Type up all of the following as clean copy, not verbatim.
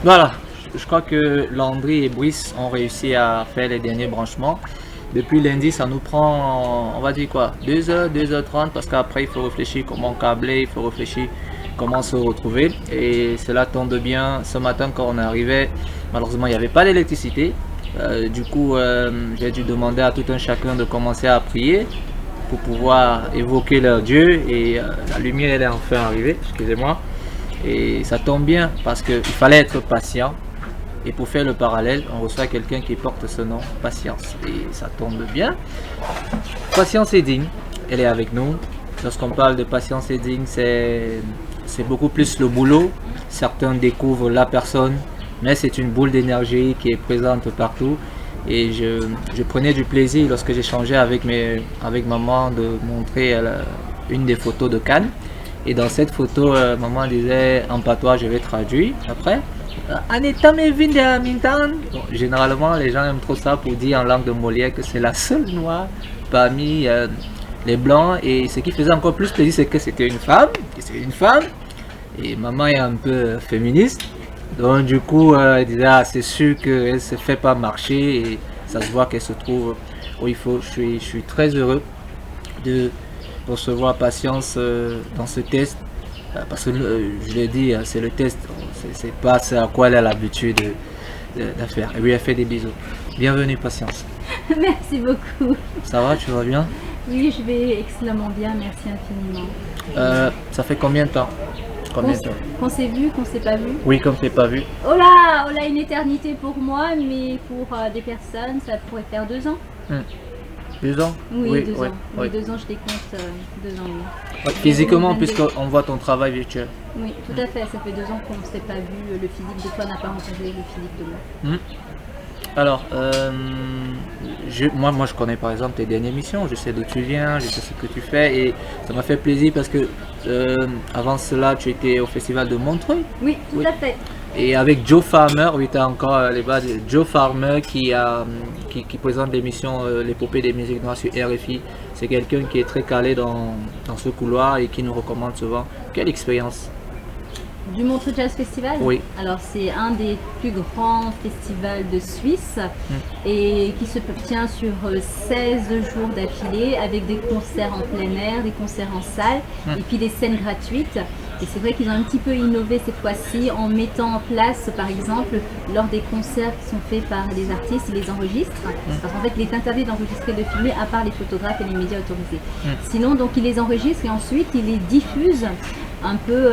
Voilà, je crois que Landry et Brice ont réussi à faire les derniers branchements. Depuis lundi, ça nous prend, on va dire quoi, 2 heures, 2h30, parce qu'après, il faut réfléchir comment câbler, il faut réfléchir comment se retrouver. Et cela tombe bien, ce matin, quand on est arrivé, malheureusement, il n'y avait pas d'électricité. Du coup, j'ai dû demander à tout un chacun de commencer à prier pour pouvoir évoquer leur Dieu. Et la lumière, elle est enfin arrivée, excusez-moi. Et ça tombe bien parce qu'il fallait être patient. Et pour faire le parallèle, on reçoit quelqu'un qui porte ce nom, Patience. Et ça tombe bien. Patience et digne, elle est avec nous. Lorsqu'on parle de patience et digne, c'est beaucoup plus le boulot. Certains découvrent la personne, mais c'est une boule d'énergie qui est présente partout. Et je prenais du plaisir lorsque j'échangeais avec maman de montrer une des photos de Cannes. Et dans cette photo, maman disait en patois, je vais traduire après. Aneta me vinde à Mintan. Bon, généralement, les gens aiment trop ça pour dire en langue de Molière que c'est la seule noire parmi les blancs. Et ce qui faisait encore plus plaisir, c'est que c'était une femme. Et maman est un peu féministe. Donc du coup, elle disait, ah, c'est sûr qu'elle ne se fait pas marcher. Et ça se voit qu'elle se trouve où il faut. Je suis très heureux de recevoir Patience dans ce test. Parce que je l'ai dit, c'est le test, c'est pas ce à quoi elle a l'habitude de faire. Et lui, elle fait des bisous. Bienvenue, Patience. Merci beaucoup. Ça va, tu vas bien? Oui, je vais excellemment bien, merci infiniment. Ça fait combien de temps? Qu'on s'est vu, qu'on s'est pas vu? Oui, comme t'es pas vu. Oh là, une éternité pour moi, mais pour des personnes, ça pourrait faire 2 ans. 2 ans? Oui, 2 ans. Oui. Oui, 2 ans, je décompte 2 ans, oui. Ouais, physiquement, puisqu'on voit ton travail virtuel. Oui, tout à fait. Ça fait 2 ans qu'on ne s'est pas vu. Le physique de toi n'a pas rencontré le physique de moi. Alors, moi, je connais par exemple tes dernières missions. Je sais d'où tu viens, je sais ce que tu fais. Et ça m'a fait plaisir parce que avant cela, tu étais au festival de Montreuil. Oui, tout à fait. Et avec Joe Farmer, oui, tu as encore les bas de Joe Farmer qui présente l'émission L'épopée des musiques noires sur RFI. C'est quelqu'un qui est très calé dans ce couloir et qui nous recommande souvent. Quelle expérience! Du Montreux Jazz Festival? Oui. Alors c'est un des plus grands festivals de Suisse et qui se tient sur 16 jours d'affilée avec des concerts en plein air, des concerts en salle et puis des scènes gratuites. Et c'est vrai qu'ils ont un petit peu innové cette fois-ci en mettant en place, par exemple, lors des concerts qui sont faits par les artistes, ils les enregistrent. Parce qu'en fait, il est interdit d'enregistrer, de filmer, à part les photographes et les médias autorisés. Sinon, donc, ils les enregistrent et ensuite, ils les diffusent un peu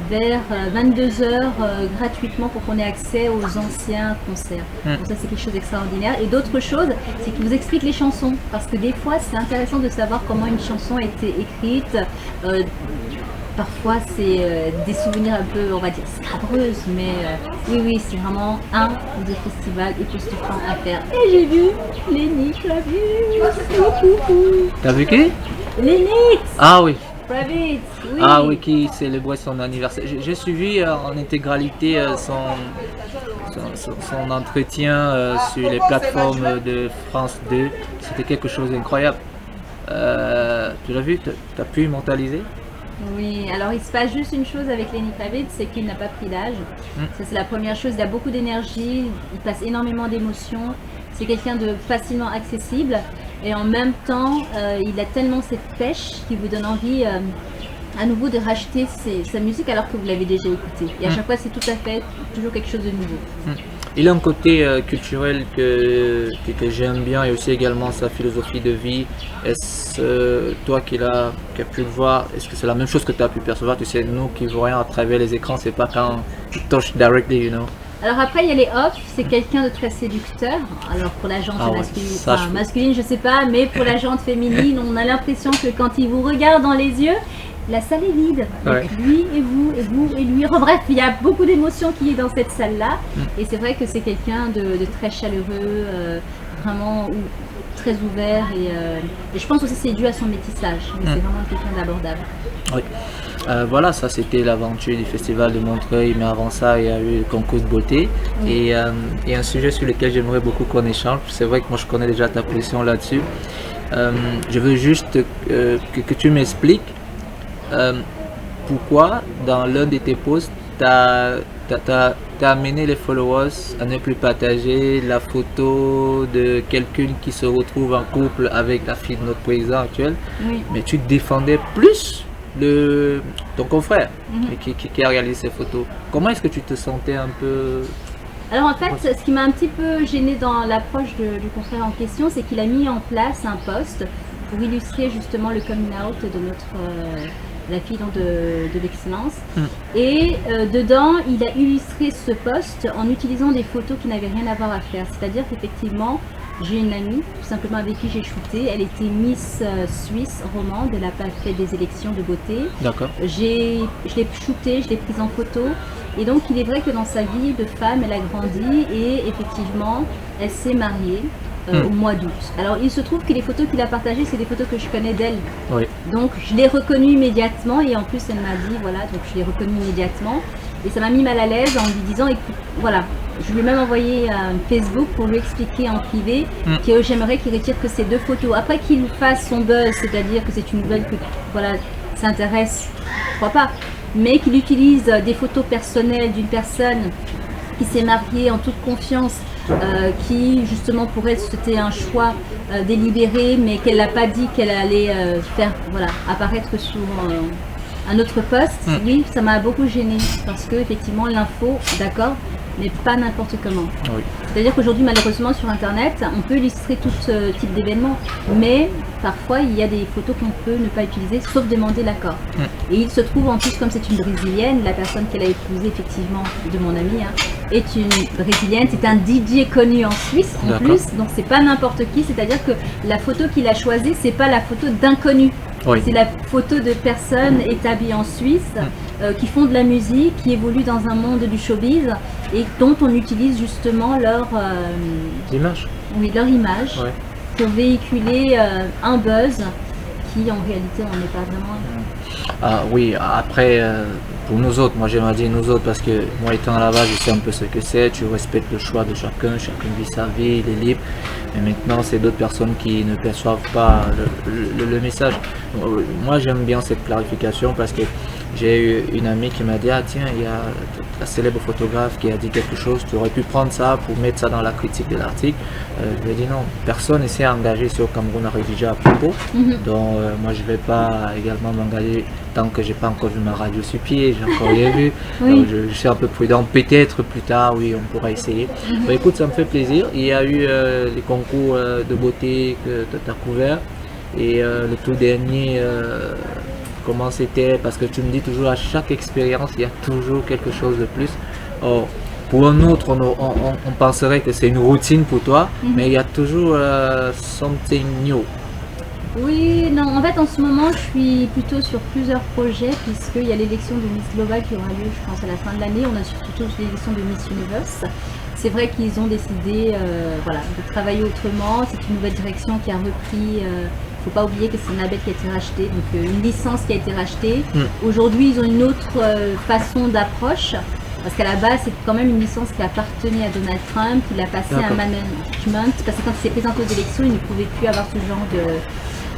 vers 22h gratuitement pour qu'on ait accès aux anciens concerts. Donc ça, c'est quelque chose d'extraordinaire. Et d'autres choses, c'est qu'ils vous expliquent les chansons. Parce que des fois, c'est intéressant de savoir comment une chanson a été écrite. Parfois, c'est des souvenirs un peu, on va dire, scabreuses, mais oui, c'est vraiment un des festivals époustouflants à faire. Et j'ai vu Lenny Kravitz. T'as vu qui? Lenny Kravitz, oui. Ah oui, qui célébrait son anniversaire. J'ai suivi en intégralité son entretien sur les plateformes de France 2. C'était quelque chose d'incroyable. Tu l'as vu? T'as pu immortaliser? Oui, alors il se passe juste une chose avec Lenny Kravitz, c'est qu'il n'a pas pris d'âge. Ça c'est la première chose, il a beaucoup d'énergie, il passe énormément d'émotions, c'est quelqu'un de facilement accessible et en même temps il a tellement cette pêche qui vous donne envie à nouveau de racheter sa musique alors que vous l'avez déjà écoutée. Et à chaque fois c'est tout à fait toujours quelque chose de nouveau. Il a un côté culturel que j'aime bien et aussi également sa philosophie de vie. Est-ce toi qui as pu le voir, est-ce que c'est la même chose que tu as pu percevoir? Tu sais, nous qui voyons à travers les écrans, c'est pas quand tu touches directly, you know. Alors après il y a les off, c'est quelqu'un de très séducteur. Alors pour la jante masculine, je sais pas, mais pour la jante féminine, on a l'impression que quand il vous regarde dans les yeux, la salle est vide. Donc lui et vous et vous et lui. Enfin, bref, il y a beaucoup d'émotions qui est dans cette salle-là. Et c'est vrai que c'est quelqu'un de très chaleureux, vraiment très ouvert. Et je pense aussi que c'est dû à son métissage. Mais c'est vraiment quelqu'un d'abordable. Oui. Voilà, ça c'était l'aventure du festival de Montreuil, mais avant ça il y a eu le concours de beauté et un sujet sur lequel j'aimerais beaucoup qu'on échange. C'est vrai que moi je connais déjà ta position là-dessus. Je veux juste que tu m'expliques pourquoi dans l'un de tes posts tu as t'as amené les followers à ne plus partager la photo de quelqu'un qui se retrouve en couple avec la fille de notre président actuel, Oui. mais tu défendais plus ton confrère qui a réalisé ces photos. Comment est-ce que tu te sentais un peu... Alors en fait, ce qui m'a un petit peu gêné dans l'approche du confrère en question, c'est qu'il a mis en place un post pour illustrer justement le coming out de la fille donc, de l'excellence. Et dedans, il a illustré ce post en utilisant des photos qui n'avaient rien à voir à faire. C'est-à-dire qu'effectivement, j'ai une amie, tout simplement avec qui j'ai shooté. Elle était Miss Suisse romande, elle n'a pas fait des élections de beauté. D'accord. Je l'ai shootée, je l'ai prise en photo. Et donc, il est vrai que dans sa vie de femme, elle a grandi et effectivement, elle s'est mariée au mois d'août. Alors, il se trouve que les photos qu'il a partagées, c'est des photos que je connais d'elle. Oui. Donc, je l'ai reconnue immédiatement et en plus, elle m'a dit, voilà, donc je l'ai reconnue immédiatement. Et ça m'a mis mal à l'aise en lui disant, écoute, voilà, je lui ai même envoyé un Facebook pour lui expliquer en privé que j'aimerais qu'il retire que ces 2 photos. Après qu'il fasse son buzz, c'est-à-dire que c'est une nouvelle que, voilà, s'intéresse, je crois pas. Mais qu'il utilise des photos personnelles d'une personne qui s'est mariée en toute confiance, qui justement pour elle c'était un choix délibéré, mais qu'elle n'a pas dit qu'elle allait faire apparaître sur un autre poste. Oui, ça m'a beaucoup gênée parce que effectivement l'info, d'accord, mais pas n'importe comment. Oui. C'est-à-dire qu'aujourd'hui, malheureusement, sur Internet, on peut illustrer tout type d'événement, mais parfois, il y a des photos qu'on peut ne pas utiliser, sauf demander l'accord. Et il se trouve, en plus, comme c'est une Brésilienne, la personne qu'elle a épousée, effectivement, de mon ami, est une Brésilienne, c'est un DJ connu en Suisse, en plus, donc c'est pas n'importe qui, c'est-à-dire que la photo qu'il a choisie, c'est pas la photo d'inconnu. Oui. C'est la photo de personnes établies en Suisse, qui font de la musique, qui évoluent dans un monde du showbiz et dont on utilise justement leur L'image. Oui, leur image Ouais. pour véhiculer un buzz qui en réalité on n'est pas vraiment. Ah oui, après, pour nous autres, moi j'aimerais dire nous autres parce que moi étant là-bas, je sais un peu ce que c'est, tu respectes le choix de chacun vit sa vie, il est libre. Mais maintenant, c'est d'autres personnes qui ne perçoivent pas le message. Moi j'aime bien cette clarification parce que j'ai eu une amie qui m'a dit, ah tiens, il y a la célèbre photographe qui a dit quelque chose, tu aurais pu prendre ça pour mettre ça dans la critique de l'article. Je lui ai dit non, personne ne s'est engagé sur Cameroun à rédiger à propos. Donc moi je ne vais pas également m'engager tant que j'ai pas encore vu ma radio sur pied, j'ai encore rien vu. Oui. Donc, je suis un peu prudent, peut-être plus tard, oui, on pourra essayer. Bah, écoute, ça me fait plaisir. Il y a eu les concours de beauté que tu as couverts et le tout dernier. Comment c'était, parce que tu me dis toujours à chaque expérience il y a toujours quelque chose de plus. Or, pour un autre on penserait que c'est une routine pour toi, mais il y a toujours something new. Oui, non, en fait en ce moment je suis plutôt sur plusieurs projets puisqu'il y a l'élection de Miss Global qui aura lieu je pense à la fin de l'année, on a surtout l'élection de Miss Universe. C'est vrai qu'ils ont décidé de travailler autrement, c'est une nouvelle direction qui a repris, faut pas oublier que c'est un label qui a été racheté, donc une licence qui a été rachetée. Aujourd'hui ils ont une autre façon d'approche. Parce qu'à la base, c'est quand même une licence qui appartenait à Donald Trump, il a passé un management, parce que quand il s'est présenté aux élections, il ne pouvait plus avoir ce genre de,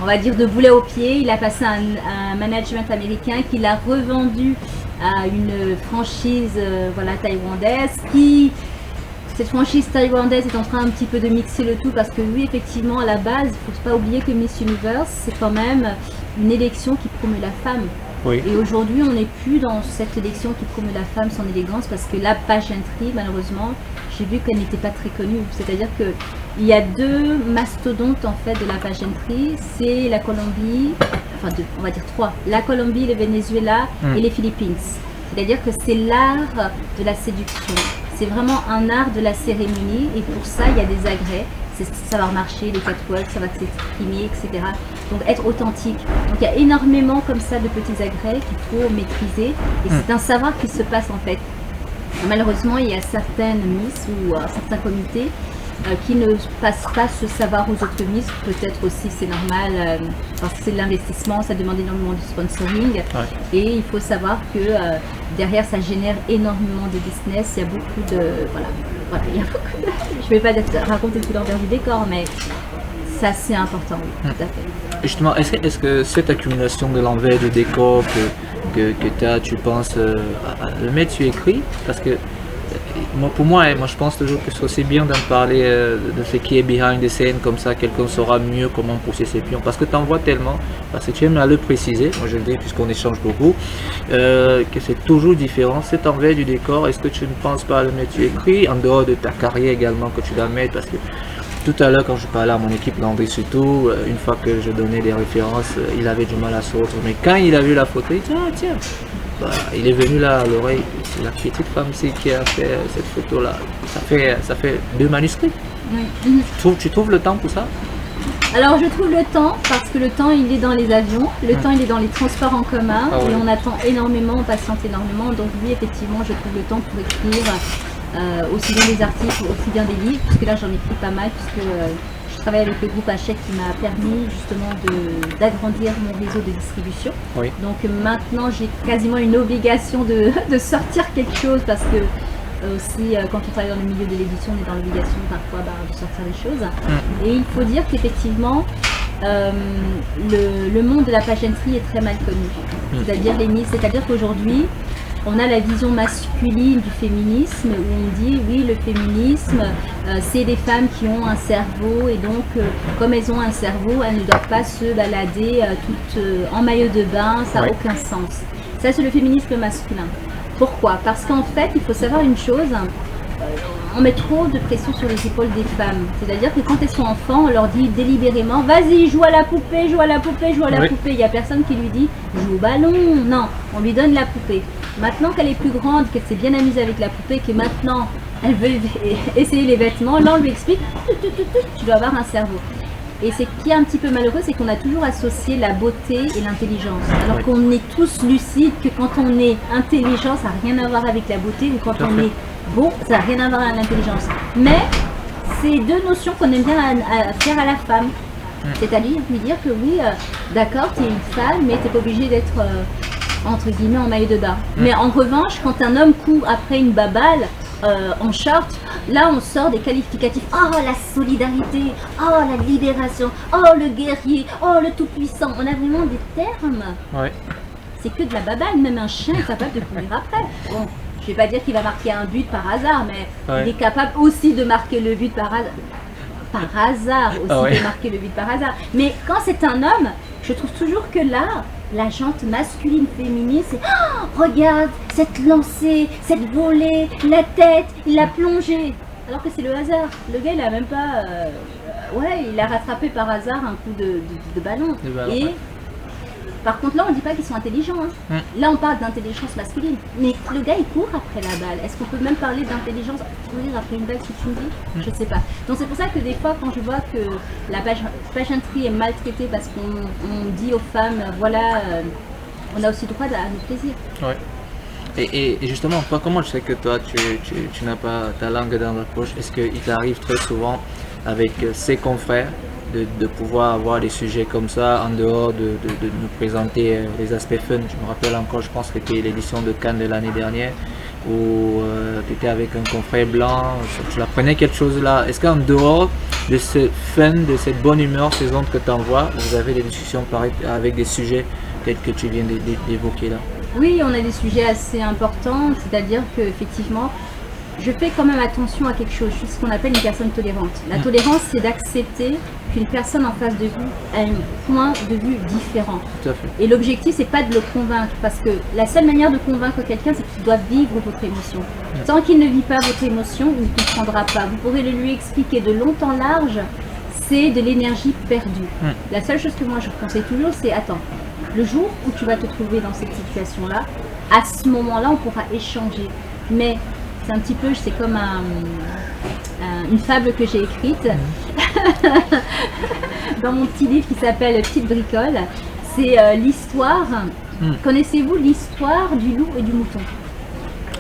on va dire, de boulet au pied. Il a passé un management américain qu'il a revendu à une franchise taïwandaise cette franchise taïwandaise est en train un petit peu de mixer le tout parce que oui, effectivement, à la base, il ne faut pas oublier que Miss Universe, c'est quand même une élection qui promeut la femme. Oui. Et aujourd'hui, on n'est plus dans cette élection qui promeut la femme, son élégance, parce que la pageantry, malheureusement, j'ai vu qu'elle n'était pas très connue. C'est-à-dire qu'il y a 2 mastodontes en fait de la pageantry, c'est la Colombie, on va dire 3, la Colombie, le Venezuela et les Philippines. C'est-à-dire que c'est l'art de la séduction. C'est vraiment un art de la cérémonie et pour ça, il y a des agrès. C'est savoir marcher, les catwalks, savoir s'exprimer, etc. Donc être authentique. Donc il y a énormément comme ça de petits agrès qu'il faut maîtriser et c'est un savoir qui se passe en fait. Malheureusement, il y a certaines Miss ou certains comités qui ne passent pas ce savoir aux autres Miss. Peut-être aussi c'est normal parce que c'est de l'investissement, ça demande énormément de sponsoring. Ouais. Et il faut savoir que derrière ça génère énormément de business. Il y a beaucoup de... il y a beaucoup de... Je ne vais pas raconter tout l'envers du décor, mais ça c'est important, oui, tout à fait. Justement, est-ce que cette accumulation de l'envers du décor que tu as, tu penses le mettre sur écrit? Parce que pour moi, je pense toujours que c'est aussi bien d'en parler de ce qui est behind the scene, comme ça quelqu'un saura mieux comment pousser ses pions. Parce que tu en vois tellement, parce que tu aimes à le préciser, moi je le dis puisqu'on échange beaucoup, que c'est toujours différent. Cet envers du décor, est-ce que tu ne penses pas à le mettre sur écrit, en dehors de ta carrière également que tu dois mettre? Parce que tout à l'heure, quand je parlais à mon équipe, Landry surtout, une fois que je donnais des références, il avait du mal à se retrouver. Mais quand il a vu la photo, il dit ah tiens, bah, il est venu là à l'oreille. C'est la petite femme qui a fait cette photo là. Ça fait 2 manuscrits. Oui. Tu trouves le temps pour ça? Alors je trouve le temps parce que le temps il est dans les avions, le temps il est dans les transports en commun et on attend énormément, on patiente énormément. Donc oui effectivement je trouve le temps pour écrire aussi bien des articles, aussi bien des livres, puisque là j'en écris pas mal puisque je travaille avec le groupe Hachette qui m'a permis justement d'agrandir mon réseau de distribution. Oui. Donc maintenant j'ai quasiment une obligation de sortir quelque chose parce que aussi quand on travaille dans le milieu de l'édition on est dans l'obligation parfois de sortir des choses. Et il faut dire qu'effectivement le monde de la pageanterie est très mal connu. C'est-à-dire qu'aujourd'hui on a la vision masculine du féminisme où on dit oui le féminisme c'est des femmes qui ont un cerveau et donc comme elles ont un cerveau elles ne doivent pas se balader toutes en maillot de bain, ça n'a aucun sens. Ça c'est le féminisme masculin. Pourquoi? Parce qu'en fait il faut savoir une chose, on met trop de pression sur les épaules des femmes. C'est-à-dire que quand elles sont enfants, on leur dit délibérément vas-y, joue à la poupée, joue à la poupée, joue à la poupée. Il n'y a personne qui lui dit joue au ballon. Non, on lui donne la poupée. Maintenant qu'elle est plus grande, qu'elle s'est bien amusée avec la poupée, que maintenant elle veut essayer les vêtements, là on lui explique tu dois avoir un cerveau. Et ce qui est un petit peu malheureux, c'est qu'on a toujours associé la beauté et l'intelligence. Alors qu'on est tous lucides que quand on est intelligent, ça n'a rien à voir avec la beauté, ou quand on est beau, ça n'a rien à voir avec l'intelligence. Mais c'est deux notions qu'on aime bien faire à la femme. C'est-à-dire lui dire que oui, d'accord, tu es une femme, mais tu n'es pas obligé d'être entre guillemets en maillot de bain. Mais en revanche, quand un homme court après une baballe en short, là on sort des qualificatifs. Oh la solidarité, oh la libération, oh le guerrier, oh le tout-puissant. On a vraiment des termes. C'est que de la baballe, même un chien est capable de courir après. Bon, je vais pas dire qu'il va marquer un but par hasard, mais il est capable aussi de marquer le but par hasard. De marquer le but par hasard. Mais quand c'est un homme, je trouve toujours que là, la jante masculine féminine, c'est oh, regarde cette lancée, cette volée, la tête, il a plongé. Alors que c'est le hasard. Le gars, il a même pas. Il a rattrapé par hasard un coup de ballon. Et par contre, là, on ne dit pas qu'ils sont intelligents. Là, on parle d'intelligence masculine. Mais le gars, il court après la balle. Est-ce qu'on peut même parler d'intelligence courir après une balle, si tu me dis? Je ne sais pas. Donc, c'est pour ça que des fois, quand je vois que la pageanterie est maltraitée parce qu'on dit aux femmes, voilà, on a aussi droit à nos plaisirs. Et justement, toi, comment je sais que toi, tu n'as pas ta langue dans la poche? Est-ce qu'il t'arrive très souvent avec ses confrères de pouvoir avoir des sujets comme ça en dehors de nous présenter les aspects fun? Je me rappelle encore, je pense que c'était l'édition de Cannes de l'année dernière où tu étais avec un confrère blanc, tu apprenais quelque chose là. Est-ce qu'en dehors de ce fun, de cette bonne humeur saisonne que tu envoies, vous avez des discussions pareilles avec des sujets tels que tu viens d'évoquer là? Oui, on a des sujets assez importants, c'est-à-dire que effectivement je fais quand même attention à quelque chose, je suis ce qu'on appelle une personne tolérante. La tolérance, c'est d'accepter qu'une personne en face de vous a un point de vue différent. Tout à fait. Et l'objectif, c'est pas de le convaincre, parce que la seule manière de convaincre quelqu'un, c'est qu'il doit vivre votre émotion. Tant qu'il ne vit pas votre émotion, il ne comprendra pas. Vous pourrez le lui expliquer de long en large, c'est de l'énergie perdue. La seule chose que moi je conseille toujours, c'est attends, le jour où tu vas te trouver dans cette situation-là, à ce moment-là, on pourra échanger. Mais c'est un petit peu, c'est comme une fable que j'ai écrite dans mon petit livre qui s'appelle Petite bricole. C'est l'histoire. Connaissez-vous l'histoire du loup et du mouton?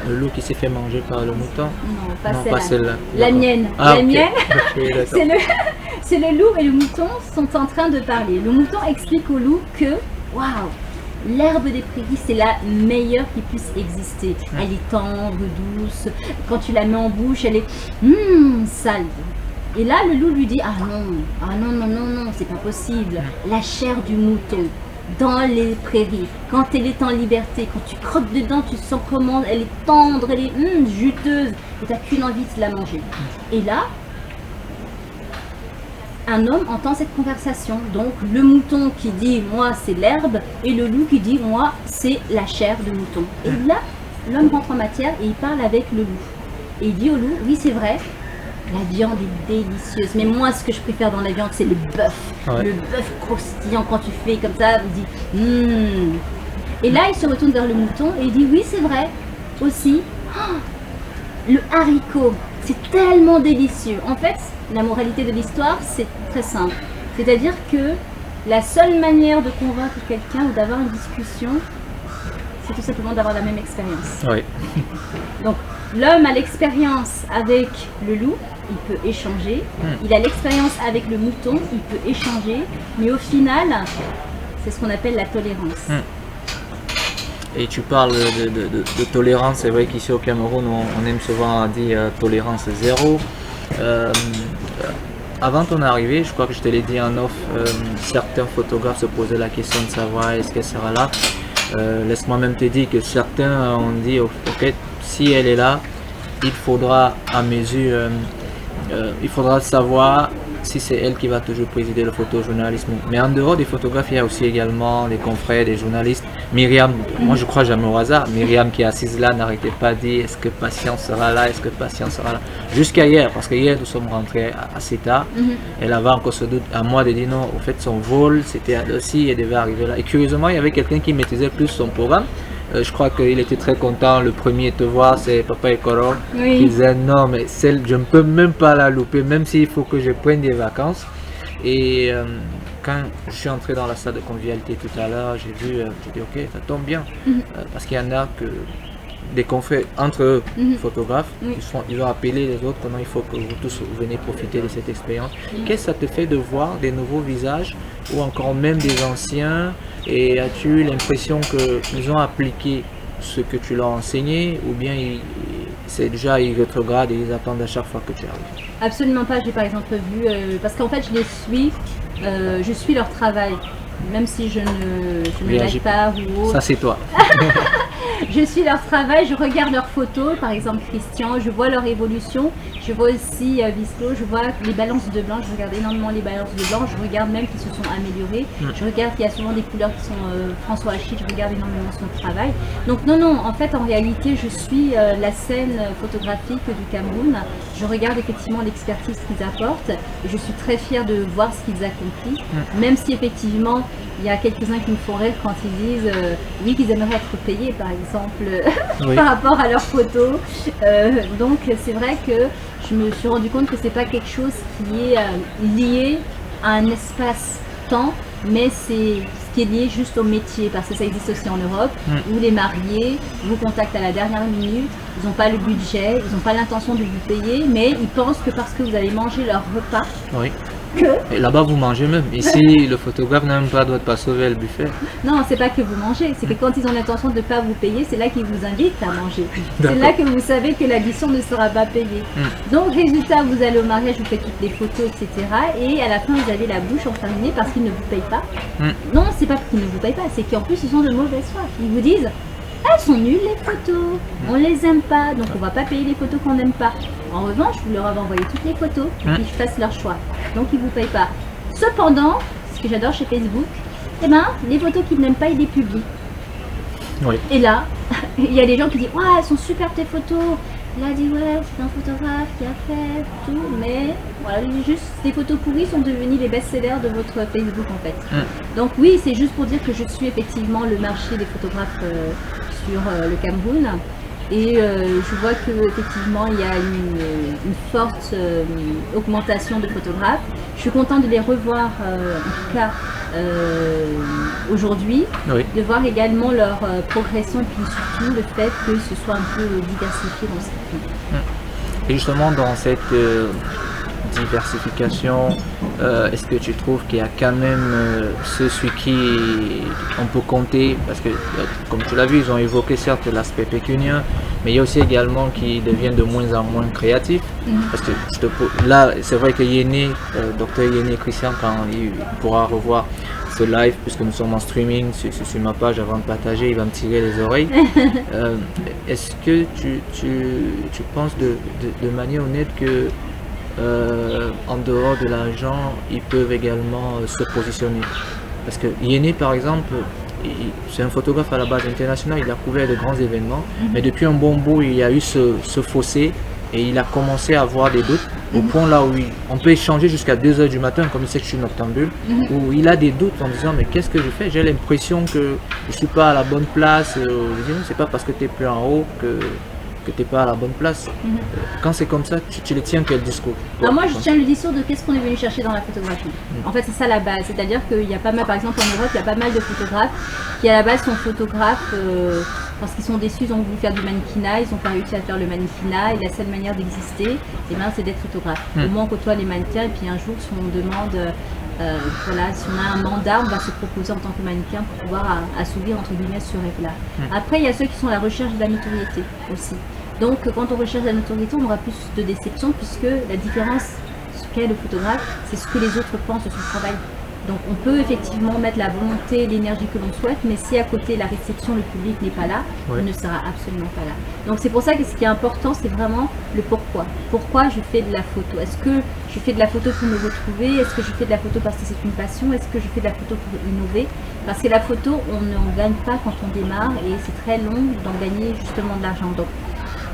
Le loup qui s'est fait manger par le mouton? Non, pas celle-là. La mienne. Ah, la okay. mienne. C'est le loup et le mouton sont en train de parler. Le mouton explique au loup que waouh, l'herbe des prairies, c'est la meilleure qui puisse exister. Elle est tendre, douce. Quand tu la mets en bouche, elle est salve. Et là, le loup lui dit, ah non, non, c'est pas possible. La chair du mouton dans les prairies, quand elle est en liberté, quand tu croques dedans, tu sens comment elle est tendre, elle est juteuse, et tu n'as qu'une envie de la manger. Et là, un homme entend cette conversation. Donc le mouton qui dit moi c'est l'herbe et le loup qui dit moi c'est la chair de mouton. Et là, l'homme rentre en matière et il parle avec le loup. Et il dit au loup, oui c'est vrai, la viande est délicieuse, mais moi ce que je préfère dans la viande c'est le bœuf. Ouais. Le bœuf croustillant quand tu fais comme ça, il dit Et là il se retourne vers le mouton et il dit oui c'est vrai aussi. Le haricot, c'est tellement délicieux. En fait, la moralité de l'histoire, c'est très simple. C'est-à-dire que la seule manière de convaincre quelqu'un ou d'avoir une discussion, c'est tout simplement d'avoir la même expérience. Oui. Donc, l'homme a l'expérience avec le loup, il peut échanger. Il a l'expérience avec le mouton, il peut échanger. Mais au final, c'est ce qu'on appelle la tolérance. Et tu parles de tolérance, c'est vrai qu'ici au Cameroun, on aime souvent dire tolérance zéro. Avant ton arrivée, je crois que je te l'ai dit en off, certains photographes se posaient la question de savoir est-ce qu'elle sera là. Laisse-moi même te dire que certains ont dit ok, si elle est là, il faudra à mesure, il faudra savoir si c'est elle qui va toujours présider le photojournalisme. Mais en dehors des photographes, il y a aussi également des confrères, des journalistes. Myriam, moi je crois jamais au hasard, Myriam qui est assise là n'arrêtait pas de dire est-ce que Patience sera là, est-ce que Patience sera là. Jusqu'à hier, parce que hier nous sommes rentrés assez tard, elle avait encore ce doute à moi de dire non, au fait son vol c'était aussi, elle devait arriver là. Et curieusement, il y avait quelqu'un qui maîtrisait plus son programme. Je crois qu'il était très content, le premier te voir, c'est Papa Ekoro, qui disait non mais celle, je ne peux même pas la louper, même s'il faut que je prenne des vacances. Et quand je suis entré dans la salle de convivialité tout à l'heure, j'ai vu, j'ai dit ok, ça tombe bien, parce qu'il y en a que des confrères entre eux, photographes, ils ont appelé les autres comment il faut que vous tous venez profiter de cette expérience. Qu'est-ce que ça te fait de voir des nouveaux visages ou encore même des anciens, et as-tu l'impression qu'ils ont appliqué ce que tu leur as enseigné ou bien c'est déjà ils rétrogradent et ils attendent à chaque fois que tu arrives? Absolument pas, j'ai par exemple vu, parce qu'en fait je les suis, je suis leur travail, même si je ne like pas ou autre. Ça c'est toi. Je suis leur travail, je regarde leurs photos, par exemple Christian, je vois leur évolution, je vois aussi Vislo, je vois les balances de blanc, je regarde énormément les balances de blanc, je regarde même qu'ils se sont améliorés, je regarde qu'il y a souvent des couleurs qui sont François Achille, je regarde énormément son travail. Donc non, en fait en réalité je suis la scène photographique du Cameroun, je regarde effectivement l'expertise qu'ils apportent, et je suis très fière de voir ce qu'ils accomplissent, même si effectivement il y a quelques-uns qui me font rire quand ils disent oui qu'ils aimeraient être payés par exemple par rapport à leurs photos. Donc c'est vrai que je me suis rendu compte que c'est pas quelque chose qui est lié à un espace-temps, mais c'est ce qui est lié juste au métier, parce que ça existe aussi en Europe, où les mariés vous contactent à la dernière minute, ils n'ont pas le budget, ils n'ont pas l'intention de vous payer, mais ils pensent que parce que vous allez manger leur repas, et là-bas vous mangez même. Ici le photographe n'a même pas doit pas sauver le buffet. Non, c'est pas que vous mangez, c'est que quand ils ont l'intention de ne pas vous payer, c'est là qu'ils vous invitent à manger. C'est là que vous savez que l'addition ne sera pas payée. Donc résultat, vous allez au mariage, vous faites toutes les photos, etc. Et à la fin vous avez la bouche enfarinée parce qu'ils ne vous payent pas. Non, c'est pas qu'ils ne vous payent pas, c'est qu'en plus ils ont de mauvaise foi. Ils vous disent elles sont nulles les photos, on les aime pas, donc on va pas payer les photos qu'on n'aime pas. En revanche, vous leur avez envoyé toutes les photos pour qu'ils fassent leur choix, donc ils vous payent pas. Cependant, ce que j'adore chez Facebook, les photos qu'ils n'aiment pas, ils les publient. Et là, il y a des gens qui disent ouais, elles sont super tes photos. Il a dit ouais, c'est un photographe qui a fait tout, mais voilà, juste les photos pourries sont devenues les best-sellers de votre Facebook en fait. Donc oui, c'est juste pour dire que je suis effectivement le marché des photographes sur le Cameroun, et je vois que effectivement il y a une forte augmentation de photographes. Je suis contente de les revoir en tout cas aujourd'hui, de voir également leur progression, et puis surtout le fait que ce soit un peu diversifié dans cette vie. Et justement dans cette diversification, est-ce que tu trouves qu'il y a quand même ceux sur qui on peut compter, parce que comme tu l'as vu, ils ont évoqué certes l'aspect pécuniaire, mais il y a aussi également qui deviennent de moins en moins créatifs. Parce que là, c'est vrai que Yéné, docteur Yéné Christian, quand il pourra revoir ce live, puisque nous sommes en streaming sur ma page avant de partager, il va me tirer les oreilles. Est-ce que tu penses de manière honnête que en dehors de l'argent, ils peuvent également se positionner? Parce que Yéné, par exemple, c'est un photographe à la base international, il a couvert de grands événements, mais depuis un bon bout, il y a eu ce fossé et il a commencé à avoir des doutes au point là où on peut échanger jusqu'à 2 h du matin, comme il sait que je suis noctambule, où il a des doutes en disant mais qu'est-ce que je fais? J'ai l'impression que je ne suis pas à la bonne place. Je dis non, c'est pas parce que tu es plus en haut que tu n'es pas à la bonne place. Quand c'est comme ça, tu les tiens quel discours? Alors moi je tiens le discours de qu'est-ce qu'on est venu chercher dans la photographie. En fait c'est ça la base, c'est-à-dire qu'il y a pas mal, par exemple en Europe, il y a pas mal de photographes qui à la base sont photographes parce qu'ils sont déçus, ils ont voulu faire du mannequinat, ils n'ont pas réussi à faire le mannequinat et la seule manière d'exister, c'est d'être photographe. Au moins on côtoie les mannequins et puis un jour si on demande voilà, si on a un mandat, on va se proposer en tant que mannequin pour pouvoir assouvir entre guillemets ce rêve-là. Après, il y a ceux qui sont à la recherche de la notoriété aussi. Donc, quand on recherche la notoriété, on aura plus de déception puisque la différence qu'est le photographe, c'est ce que les autres pensent de son travail. Donc, on peut effectivement mettre la volonté, l'énergie que l'on souhaite, mais si à côté la réception, le public n'est pas là, il ne sera absolument pas là. Donc, c'est pour ça que ce qui est important, c'est vraiment le pourquoi. Pourquoi je fais de la photo? Est-ce que je fais de la photo pour me retrouver? Est-ce que je fais de la photo parce que c'est une passion? Est-ce que je fais de la photo pour innover? Parce que la photo, on n'en gagne pas quand on démarre et c'est très long d'en gagner justement de l'argent. Donc,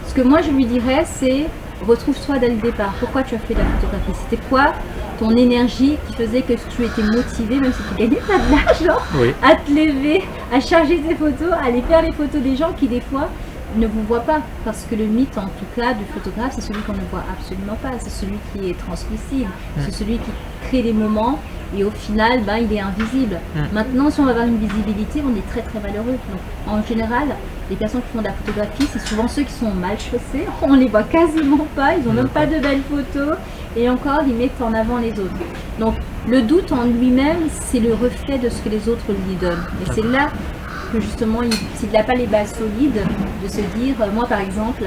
ce que moi je lui dirais, c'est retrouve-toi dès le départ. Pourquoi tu as fait de la photographie? C'était quoi ton énergie qui faisait que tu étais motivé, même si tu gagnais pas de l'argent, à te lever, à charger tes photos, à aller faire les photos des gens qui des fois ne vous voient pas? Parce que le mythe en tout cas du photographe, c'est celui qu'on ne voit absolument pas, c'est celui qui est translucide, c'est celui qui crée des moments et au final il est invisible. Maintenant si on va avoir une visibilité, on est très très malheureux. Donc, en général, les personnes qui font de la photographie, c'est souvent ceux qui sont mal chaussés, on les voit quasiment pas, ils n'ont même pas de belles photos et encore ils mettent en avant les autres. Donc le doute en lui-même, c'est le reflet de ce que les autres lui donnent. Et c'est là que justement, s'il n'a pas les bases solides, de se dire, moi par exemple,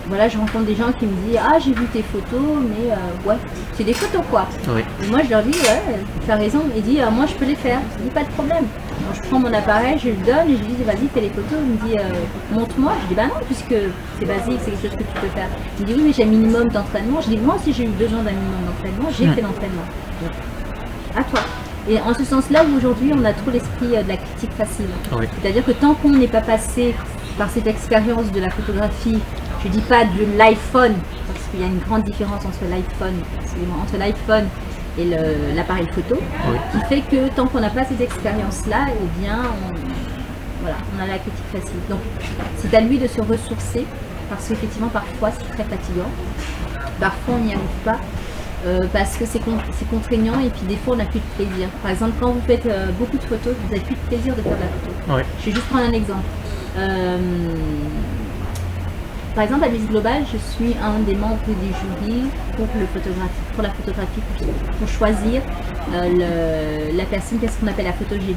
voilà, je rencontre des gens qui me disent ah j'ai vu tes photos, mais ouais, c'est des photos quoi. Et moi je leur dis ouais, tu as raison. Il dit moi je peux les faire. Je dis pas de problème. Moi, je prends mon appareil, je le donne et je lui dis vas-y fais les photos. Il me dit montre-moi. Je dis bah non, puisque c'est basique, c'est quelque chose que tu peux faire. Il me dit oui mais j'ai un minimum d'entraînement. Je dis moi si j'ai eu besoin d'un minimum d'entraînement, j'ai fait l'entraînement. À toi. Et en ce sens-là, aujourd'hui, on a trop l'esprit de la critique facile. C'est-à-dire que tant qu'on n'est pas passé par cette expérience de la photographie, je ne dis pas de l'iPhone, parce qu'il y a une grande différence entre l'iPhone et l'appareil photo, qui fait que tant qu'on n'a pas cette expérience-là, eh bien, on a la critique facile. Donc, c'est à lui de se ressourcer, parce qu'effectivement, parfois, c'est très fatigant. Parfois, on n'y arrive pas. Parce que c'est contraignant et puis des fois on n'a plus de plaisir. Par exemple, quand vous faites beaucoup de photos, vous n'avez plus de plaisir de faire de la photo. Je vais juste prendre un exemple. Par exemple, à Miss Global, je suis un des membres du jury pour la photographie, pour choisir la personne, qu'est-ce qu'on appelle la photogénie.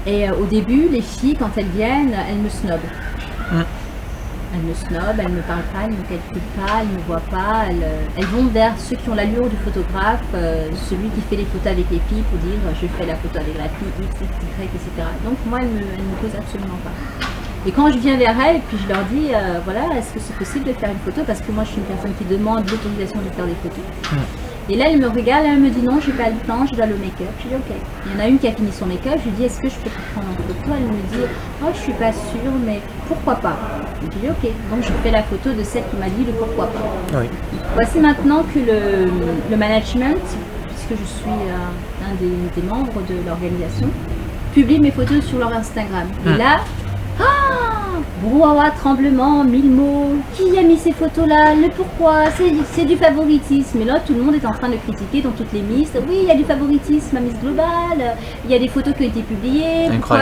Et au début, les filles, quand elles viennent, elles me snobent. Elles me snobent, elles ne me parlent pas, elles ne me calculent pas, elles ne me voient pas. Elles vont vers ceux qui ont l'allure du photographe, celui qui fait les photos avec les filles pour dire je fais la photo avec la fille X, Y, etc. Donc moi, elles ne me posent absolument pas. Et quand je viens vers elles, puis je leur dis voilà, est-ce que c'est possible de faire une photo? Parce que moi, je suis une personne qui demande l'autorisation de faire des photos. Et là, elle me regarde, elle me dit non, j'ai pas le temps, je dois le make-up. Je dis ok. Il y en a une qui a fini son make-up, je lui dis est-ce que je peux te prendre en photo? Elle me dit oh, je suis pas sûre, mais pourquoi pas? Je dis ok. Donc je fais la photo de celle qui m'a dit le pourquoi pas. Voici maintenant que le management, puisque je suis un des membres de l'organisation, publie mes photos sur leur Instagram. Et là, brouhaha, tremblement, 1000 mots, qui a mis ces photos-là, le pourquoi, c'est du favoritisme. Et là, tout le monde est en train de critiquer dans toutes les Miss. Oui, il y a du favoritisme à Miss Global, il y a des photos qui ont été publiées, pourquoi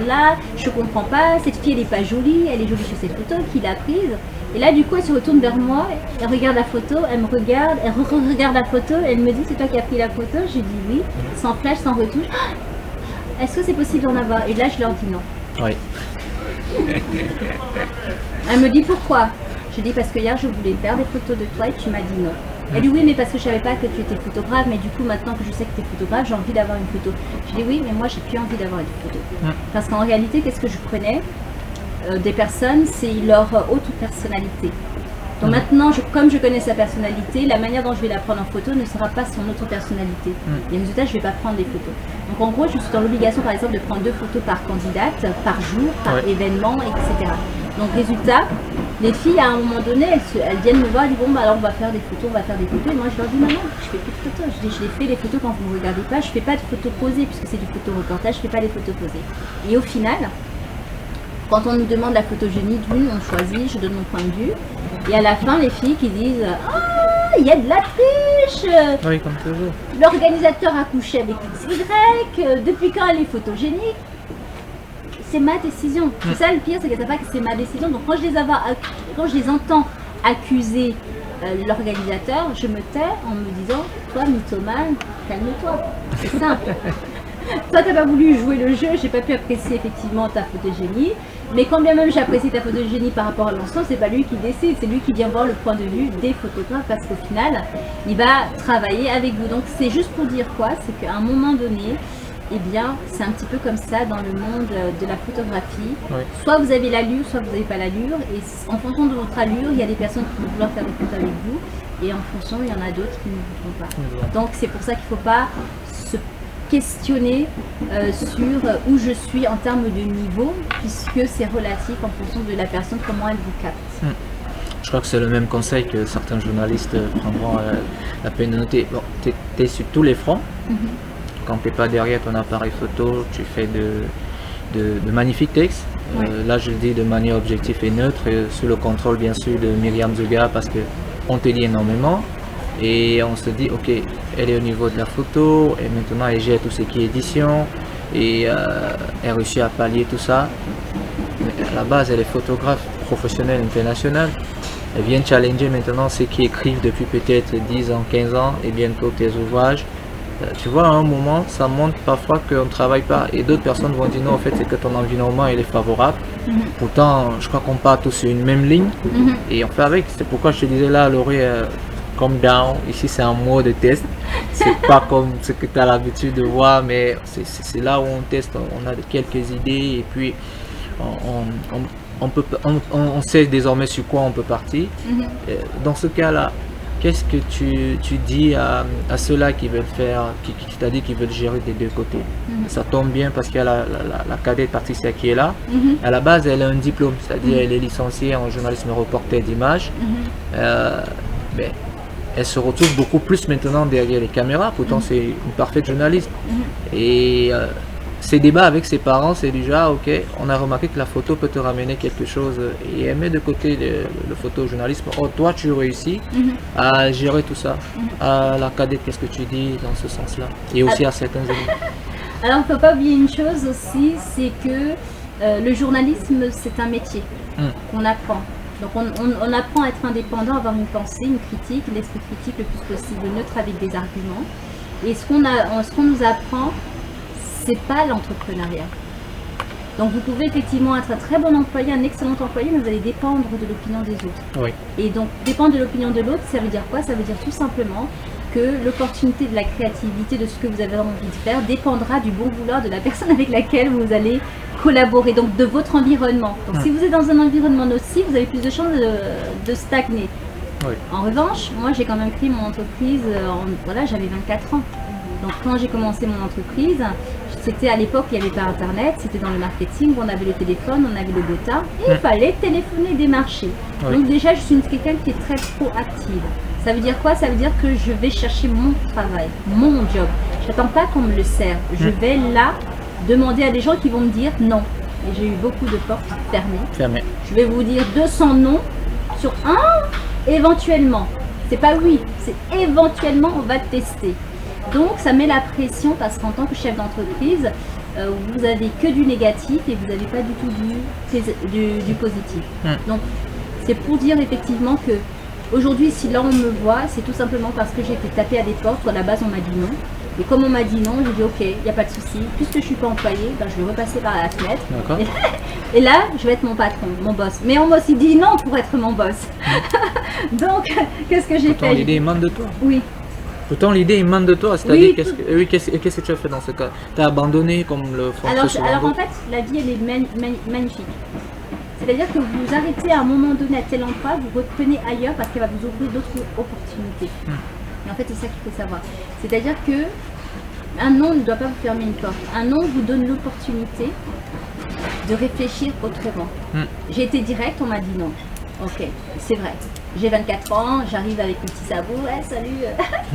là, je comprends pas, cette fille elle est pas jolie, elle est jolie sur cette photo, qui l'a prise. Et là, du coup, elle se retourne vers moi, elle regarde la photo, elle me regarde, elle regarde la photo, elle me dit c'est toi qui as pris la photo? Je dis oui, sans flash, sans retouche. Est-ce que c'est possible d'en avoir? Et là, je leur dis non. Elle me dit pourquoi? Je dis parce que hier je voulais faire des photos de toi et tu m'as dit non. Elle dit oui mais parce que je savais pas que tu étais photographe, mais du coup maintenant que je sais que tu es photographe, j'ai envie d'avoir une photo. Je dis oui mais moi j'ai plus envie d'avoir une photo. Parce qu'en réalité qu'est-ce que je prenais des personnes, c'est leur autre personnalité. Donc maintenant, comme je connais sa personnalité, la manière dont je vais la prendre en photo ne sera pas son autre personnalité. Les résultats, je ne vais pas prendre des photos. Donc en gros, je suis dans l'obligation par exemple de prendre 2 photos par candidate, par jour, par événement, etc. Donc résultat, les filles à un moment donné, elles viennent me voir, elles disent bon bah alors on va faire des photos, Et moi je leur dis non, je fais plus de photos. Je dis je les fais les photos quand vous ne me regardez pas, je fais pas de photos posées puisque c'est du photo-reportage, je fais pas les photos posées. Et au final, quand on nous demande la photogénie d'une, on choisit, je donne mon point de vue. Et à la fin, les filles qui disent ah, il y a de la triche. Oui, comme toujours. L'organisateur a couché avec XY. Depuis quand elle est photogénique? C'est ma décision. C'est ça le pire, c'est qu'elles ne savent pas que c'est ma décision. Donc quand je les entends accuser l'organisateur, je me tais en me disant toi, mythomane, calme-toi. C'est simple. Toi, tu n'as pas voulu jouer le jeu, j'ai pas pu apprécier effectivement ta photogénie. Mais quand bien même j'apprécie ta photogénie par rapport à l'ensemble, c'est pas lui qui décide, c'est lui qui vient voir le point de vue des photographes parce qu'au final, il va travailler avec vous. Donc c'est juste pour dire quoi? C'est qu'à un moment donné, eh bien, c'est un petit peu comme ça dans le monde de la photographie. Oui. Soit vous avez l'allure, soit vous n'avez pas l'allure. Et en fonction de votre allure, il y a des personnes qui vont vouloir faire des photos avec vous. Et en fonction, il y en a d'autres qui ne voudront pas. Oui. Donc c'est pour ça qu'il ne faut pas se questionner sur où je suis en termes de niveau, puisque c'est relatif en fonction de la personne, comment elle vous capte. Je crois que c'est le même conseil que certains journalistes prendront la peine de noter. Bon, tu es sur tous les fronts. Quand tu n'es pas derrière ton appareil photo, tu fais de magnifiques textes. Oui. Là, je le dis de manière objective et neutre, sous le contrôle bien sûr de Myriam Zuga, parce qu'on te lit énormément. Et on se dit, ok, elle est au niveau de la photo, et maintenant elle gère tout ce qui est édition, et elle réussit à pallier tout ça. Mais à la base, elle est photographe professionnelle internationale. Elle vient challenger maintenant ceux qui écrivent depuis peut-être 10 ans, 15 ans, et bientôt tes ouvrages. Tu vois, à un moment, ça montre parfois qu'on ne travaille pas, et d'autres personnes vont dire non, en fait, c'est que ton environnement il est favorable. Pourtant, je crois qu'on part tous sur une même ligne, et on fait avec. C'est pourquoi je te disais là, Laurie, calm down, ici c'est un mot de test, c'est pas comme ce que tu as l'habitude de voir, mais c'est là où on teste, on a quelques idées et puis on sait désormais sur quoi on peut partir. Dans ce cas-là, qu'est-ce que tu dis à ceux-là qui veulent faire, qui t'a dit qu'ils veulent gérer des deux côtés? Ça tombe bien parce qu'il y a la cadette Patricia qui est là. À la base, elle a un diplôme, c'est-à-dire elle est licenciée en journalisme reporter d'image. Mais elle se retrouve beaucoup plus maintenant derrière les caméras, pourtant c'est une parfaite journaliste. Et ses débats avec ses parents, c'est déjà ok, on a remarqué que la photo peut te ramener quelque chose, et elle met de côté le photojournalisme. Oh, toi tu réussis à gérer tout ça. À la cadette, qu'est-ce que tu dis dans ce sens-là? Et aussi à certains amis. Alors il ne faut pas oublier une chose aussi, c'est que le journalisme c'est un métier qu'on apprend. Donc on apprend à être indépendant, à avoir une pensée, une critique, l'esprit critique le plus possible neutre avec des arguments. Et ce qu'on nous apprend, c'est pas l'entrepreneuriat. Donc vous pouvez effectivement être un très bon employé, un excellent employé, mais vous allez dépendre de l'opinion des autres. Oui. Et donc dépendre de l'opinion de l'autre, ça veut dire quoi? Ça veut dire tout simplement que l'opportunité de la créativité, de ce que vous avez envie de faire, dépendra du bon vouloir de la personne avec laquelle vous allez collaborer, donc de votre environnement. Donc si vous êtes dans un environnement nocif, vous avez plus de chances de stagner. Oui. En revanche, moi j'ai quand même créé mon entreprise, voilà, j'avais 24 ans. Donc quand j'ai commencé mon entreprise, c'était à l'époque, il n'y avait pas internet, c'était dans le marketing, on avait le téléphone, on avait le BOTA, et il fallait téléphoner, démarcher. Oui. Donc déjà je suis quelqu'un qui est très proactive. Ça veut dire quoi? Ça veut dire que je vais chercher mon travail, mon job. Je n'attends pas qu'on me le serve. Je vais là demander à des gens qui vont me dire non. Et j'ai eu beaucoup de portes fermées. Je vais vous dire 200 non sur un, éventuellement. C'est pas oui, c'est éventuellement on va tester. Donc ça met la pression parce qu'en tant que chef d'entreprise, vous n'avez que du négatif et vous n'avez pas du tout du positif. Donc c'est pour dire effectivement que aujourd'hui, si là on me voit, c'est tout simplement parce que j'ai été tapée à des portes où à la base on m'a dit non. Et comme on m'a dit non, j'ai dit ok, il n'y a pas de souci. Puisque je ne suis pas employée, ben, je vais repasser par la fenêtre. Et là, je vais être mon patron, mon boss. Mais on m'a aussi dit non pour être mon boss. Donc, qu'est-ce que j'ai Pourtant, fait? l'idée émane de toi. Oui. Pourtant, l'idée émane de toi. Oui, C'est-à-dire, qu'est-ce que tu as fait dans ce cas? Tu as abandonné comme le font très souvent Alors en d'autres. fait, la vie, elle est magnifique. C'est-à-dire que vous arrêtez à un moment donné à tel endroit, vous reprenez ailleurs parce qu'elle va vous ouvrir d'autres opportunités. Et en fait, c'est ça qu'il faut savoir. C'est-à-dire que un non ne doit pas vous fermer une porte. Un non vous donne l'opportunité de réfléchir autrement. J'ai été directe, on m'a dit non. Ok, c'est vrai. J'ai 24 ans, j'arrive avec mes petits sabots. Ouais, salut,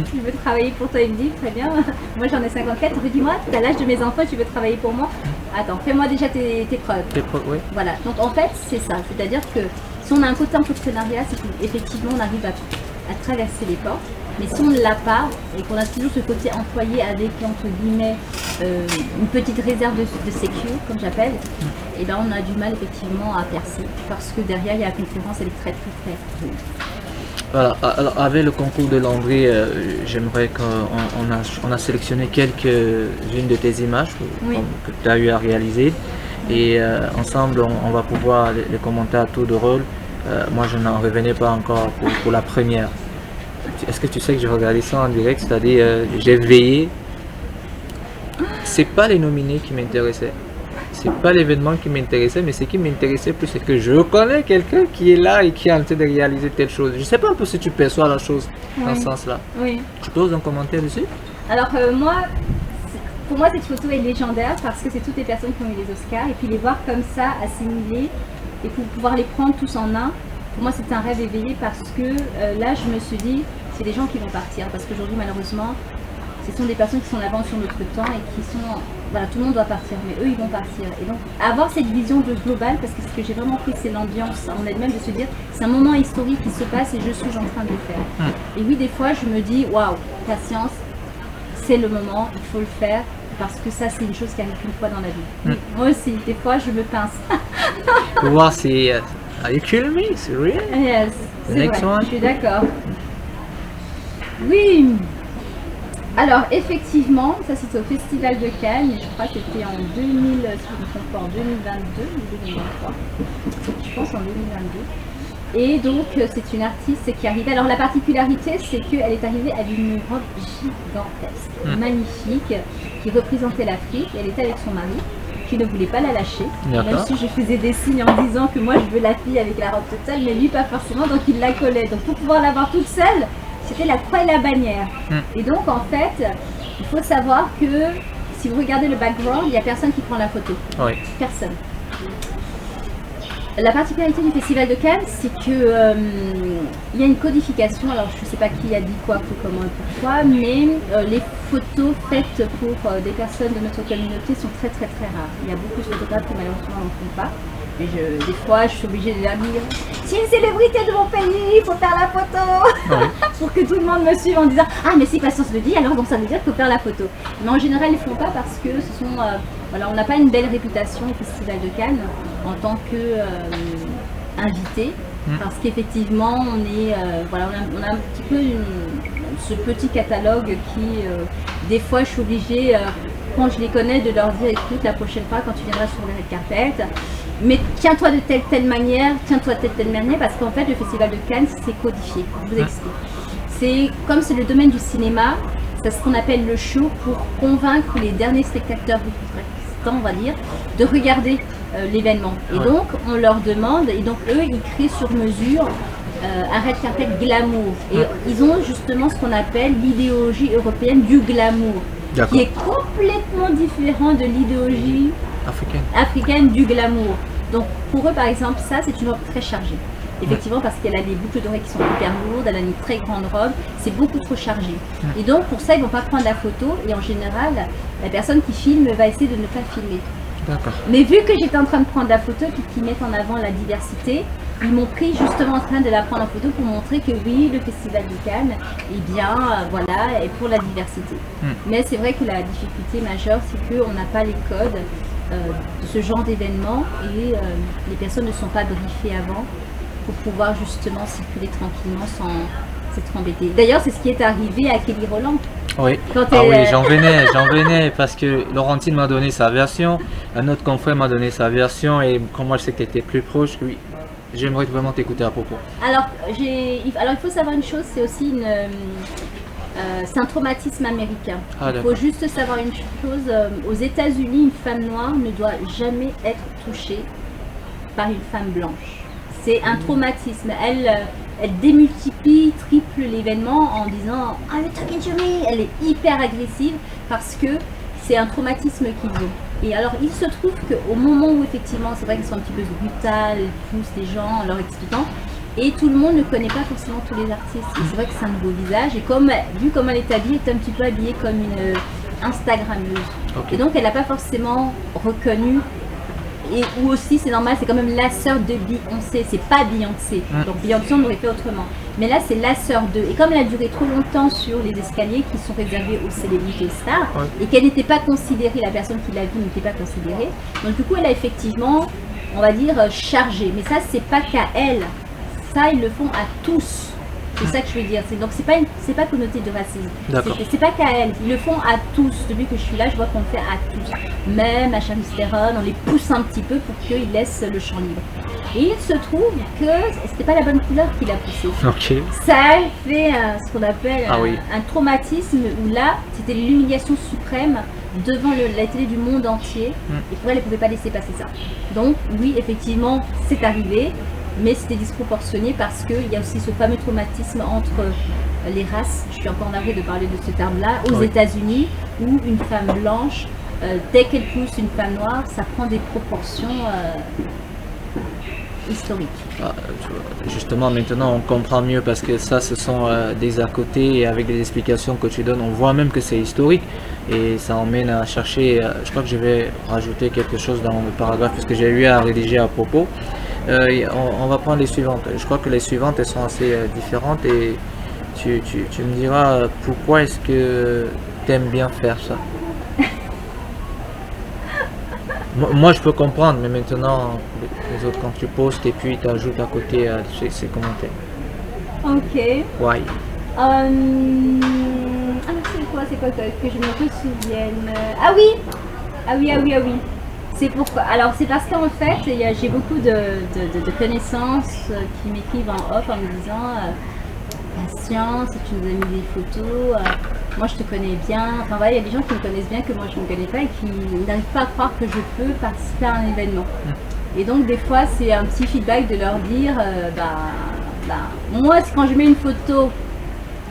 tu veux travailler pour toi? Il me dit, très bien. Moi, j'en ai 54. Il me dit, moi, tu as l'âge de mes enfants, tu veux travailler pour moi? Attends, fais-moi déjà tes preuves. Oui. Voilà, donc en fait, c'est ça. C'est-à-dire que si on a un côté entrepreneuriat, c'est qu'effectivement, on arrive à traverser les portes. Mais si on ne l'a pas et qu'on a toujours ce côté employé avec, entre guillemets, une petite réserve de sécu, comme j'appelle, et ben on a du mal effectivement à percer. Parce que derrière, il y a la concurrence, elle est très rude. Voilà. Alors, avec le concours de Landry, j'aimerais qu'on a sélectionné quelques-unes de tes images que tu as eu à réaliser. Et ensemble, on va pouvoir les commenter à tour de rôle. Moi, je n'en revenais pas encore pour la première. Est-ce que tu sais que j'ai regardé ça en direct? C'est-à-dire, j'ai veillé. C'est pas les nominés qui m'intéressaient. C'est pas l'événement qui m'intéressait, mais ce qui m'intéressait plus, c'est que je connais quelqu'un qui est là et qui est en train de réaliser telle chose. Je sais pas un peu si tu perçois la chose dans ce sens-là. Oui. Tu poses un commentaire dessus? Alors pour moi, cette photo est légendaire parce que c'est toutes les personnes qui ont eu les Oscars et puis les voir comme ça, assimilés et pour pouvoir les prendre tous en un. Pour moi, c'est un rêve éveillé parce que là, je me suis dit, c'est des gens qui vont partir. Parce qu'aujourd'hui, malheureusement, ce sont des personnes qui sont en avance sur notre temps et qui sont... Voilà, tout le monde doit partir, mais eux, ils vont partir. Et donc, avoir cette vision de global, parce que ce que j'ai vraiment pris, c'est l'ambiance en elle-même, de se dire, c'est un moment historique qui se passe et je suis en train de le faire. Et oui, des fois, je me dis, waouh, patience, c'est le moment, il faut le faire. Parce que ça, c'est une chose qui arrive une fois dans la vie. Oui, moi aussi, des fois, je me pince. Pour voir si... Are you kidding me? C'est real? Yes, c'est Next vrai, one. je suis d'accord. Oui. Alors, effectivement, ça c'était au Festival de Cannes, et je crois que c'était en 2000, si je me trompe pas, en 2022 ou 2023. Je pense en 2022. Et donc, c'est une artiste qui est arrivée. Alors, la particularité, c'est qu'elle est arrivée avec une robe gigantesque, magnifique, qui représentait l'Afrique. Elle était avec son mari, qui ne voulait pas la lâcher. Même si je faisais des signes en disant que moi, je veux la fille avec la robe totale, mais lui, pas forcément, donc il la collait. Donc, pour pouvoir l'avoir toute seule, c'était la croix et la bannière. Et donc, en fait, il faut savoir que si vous regardez le background, il n'y a personne qui prend la photo. Oui. Personne. La particularité du Festival de Cannes, c'est que il y a une codification. Alors, je ne sais pas qui a dit quoi, comment et pourquoi, mais les photos faites pour des personnes de notre communauté sont très très très rares. Il y a beaucoup de photographes qui malheureusement n'en font pas. Et des fois, je suis obligée de leur dire, si une célébrité de mon pays, il faut faire la photo, pour que tout le monde me suive en disant, ah mais si Patience le dit, alors donc ça veut dire qu'il faut faire la photo. Mais en général, ils ne font pas parce que ce sont, voilà, on n'a pas une belle réputation au Festival de Cannes en tant que invité, parce qu'effectivement, on est, voilà, on a un petit peu ce petit catalogue qui, des fois, je suis obligée, quand je les connais, de leur dire, écoute, la prochaine fois, quand tu viendras sur le red carpet, mais tiens-toi de telle manière, tiens-toi de telle manière, parce qu'en fait, le Festival de Cannes, c'est codifié. Je vous explique. C'est comme c'est le domaine du cinéma, c'est ce qu'on appelle le show pour convaincre les derniers spectateurs restants, on va dire, de regarder l'événement. Et donc, on leur demande, et donc eux, ils créent sur mesure un red carpet glamour. Et ils ont justement ce qu'on appelle l'idéologie européenne du glamour, qui est complètement différent de l'idéologie africaine du glamour. Donc pour eux par exemple, ça c'est une robe très chargée. Effectivement parce qu'elle a des boucles d'oreilles qui sont hyper lourdes, elle a une très grande robe, c'est beaucoup trop chargé. Et donc pour ça ils vont pas prendre la photo et en général la personne qui filme va essayer de ne pas filmer. Mais vu que j'étais en train de prendre la photo et qu'ils mettent en avant la diversité, ils m'ont pris justement en train de la prendre en photo pour montrer que oui, le Festival de Cannes, eh bien, voilà, est pour la diversité. Mais c'est vrai que la difficulté majeure, c'est qu'on n'a pas les codes de ce genre d'événement et les personnes ne sont pas briefées avant pour pouvoir justement circuler tranquillement sans s'être embêtées. D'ailleurs, c'est ce qui est arrivé à Kelly Rowland. Oui, Quand ah oui, elle- j'en venais parce que Laurentine m'a donné sa version, un autre confrère m'a donné sa version et comme moi je sais que tu étais plus proche, oui, j'aimerais vraiment t'écouter à propos. Alors, il faut savoir une chose, c'est aussi c'est un traumatisme américain. Ah, Il faut d'accord. juste savoir une chose, aux États-Unis, une femme noire ne doit jamais être touchée par une femme blanche. C'est un traumatisme. Elle démultiplie, triple l'événement en disant "Ah, you're talking to me." Elle est hyper agressive parce que c'est un traumatisme qu'ils ont. Et alors, il se trouve qu'au moment où effectivement, c'est vrai qu'elles sont un petit peu brutales, elles poussent les gens en leur expliquant, et tout le monde ne connaît pas forcément tous les artistes. Et c'est vrai que c'est un nouveau visage. Et vu comme elle est habillée, elle est un petit peu habillée comme une Instagrammeuse. Ok. Et donc, elle n'a pas forcément reconnu. Ou aussi, c'est normal, c'est quand même la sœur de Beyoncé, c'est pas Beyoncé. Donc Beyoncé, on aurait fait autrement. Mais là, c'est la sœur de. Et comme elle a duré trop longtemps sur les escaliers qui sont réservés aux célébrités stars, Ouais. et qu'elle n'était pas considérée, la personne qui l'a vue n'était pas considérée, donc du coup, elle a effectivement, on va dire, chargé. Mais ça, c'est pas qu'à elle. Ça, ils le font à tous. C'est ça que je veux dire. Donc c'est pas connoté de racisme. D'accord. C'est pas qu'à elle. Ils le font à tous. Depuis que je suis là, je vois qu'on le fait à tous. Même à Charlize Theron, on les pousse un petit peu pour qu'ils laissent le champ libre. Et il se trouve que c'était pas la bonne couleur qui l'a poussé. Ok. Ça a fait ce qu'on appelle Ah oui. un traumatisme où là, c'était l'humiliation suprême devant la télé du monde entier. Et pour elle, elle ne pouvait pas laisser passer ça. Donc oui, effectivement, c'est arrivé. Mais c'était disproportionné parce qu'il y a aussi ce fameux traumatisme entre les races. Je suis encore navrée de parler de ce terme-là. Aux Oui. États-Unis, où une femme blanche, dès qu'elle pousse une femme noire, ça prend des proportions historiques. Ah, tu vois, justement, maintenant on comprend mieux parce que ça, ce sont des à côté et avec des explications que tu donnes, on voit même que c'est historique et ça emmène à chercher. Je crois que je vais rajouter quelque chose dans le paragraphe parce que j'ai eu à rédiger à propos. On va prendre les suivantes. Je crois que les suivantes, elles sont assez différentes et tu me diras pourquoi est-ce que tu aimes bien faire ça. Moi, je peux comprendre, mais maintenant, les autres, quand tu postes et puis tu ajoutes à côté ces commentaires. Ok. Why? Ah, c'est quoi que je me souvienne. Ah oui! Ah oui, ah oui, ah oui. C'est pourquoi. Alors, c'est parce qu'en fait, j'ai beaucoup de connaissances qui m'écrivent en off en me disant Patience, tu nous as mis des photos, moi je te connais bien. Enfin voilà, il y a des gens qui me connaissent bien que moi je ne connais pas et qui n'arrivent pas à croire que je peux participer à un événement. Et donc, des fois, c'est un petit feedback de leur dire moi, quand je mets une photo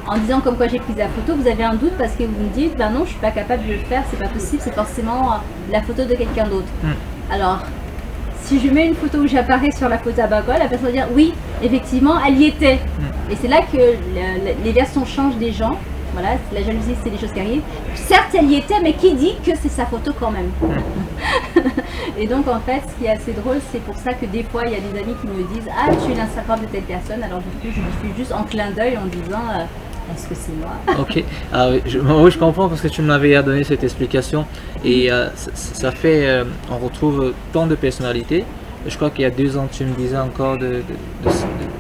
en disant comme quoi j'ai pris la photo, vous avez un doute parce que vous me dites non, je suis pas capable de le faire, c'est pas possible, c'est forcément la photo de quelqu'un d'autre. Alors, si je mets une photo où j'apparais sur la photo à Bacol, la personne va dire oui, effectivement, elle y était. Et c'est là que les versions changent des gens. Voilà, la jalousie, c'est des choses qui arrivent. Certes, elle y était, mais qui dit que c'est sa photo quand même? Et donc, en fait, ce qui est assez drôle, c'est pour ça que des fois, il y a des amis qui me disent ah, tu es l'Instagram de telle personne. Alors, du coup, je me fais juste en clin d'œil en disant est-ce que c'est moi? Ok, ah, oui, je comprends parce que tu m'avais donné cette explication et ça fait, on retrouve tant de personnalités. Je crois qu'il y a 2 ans, tu me disais encore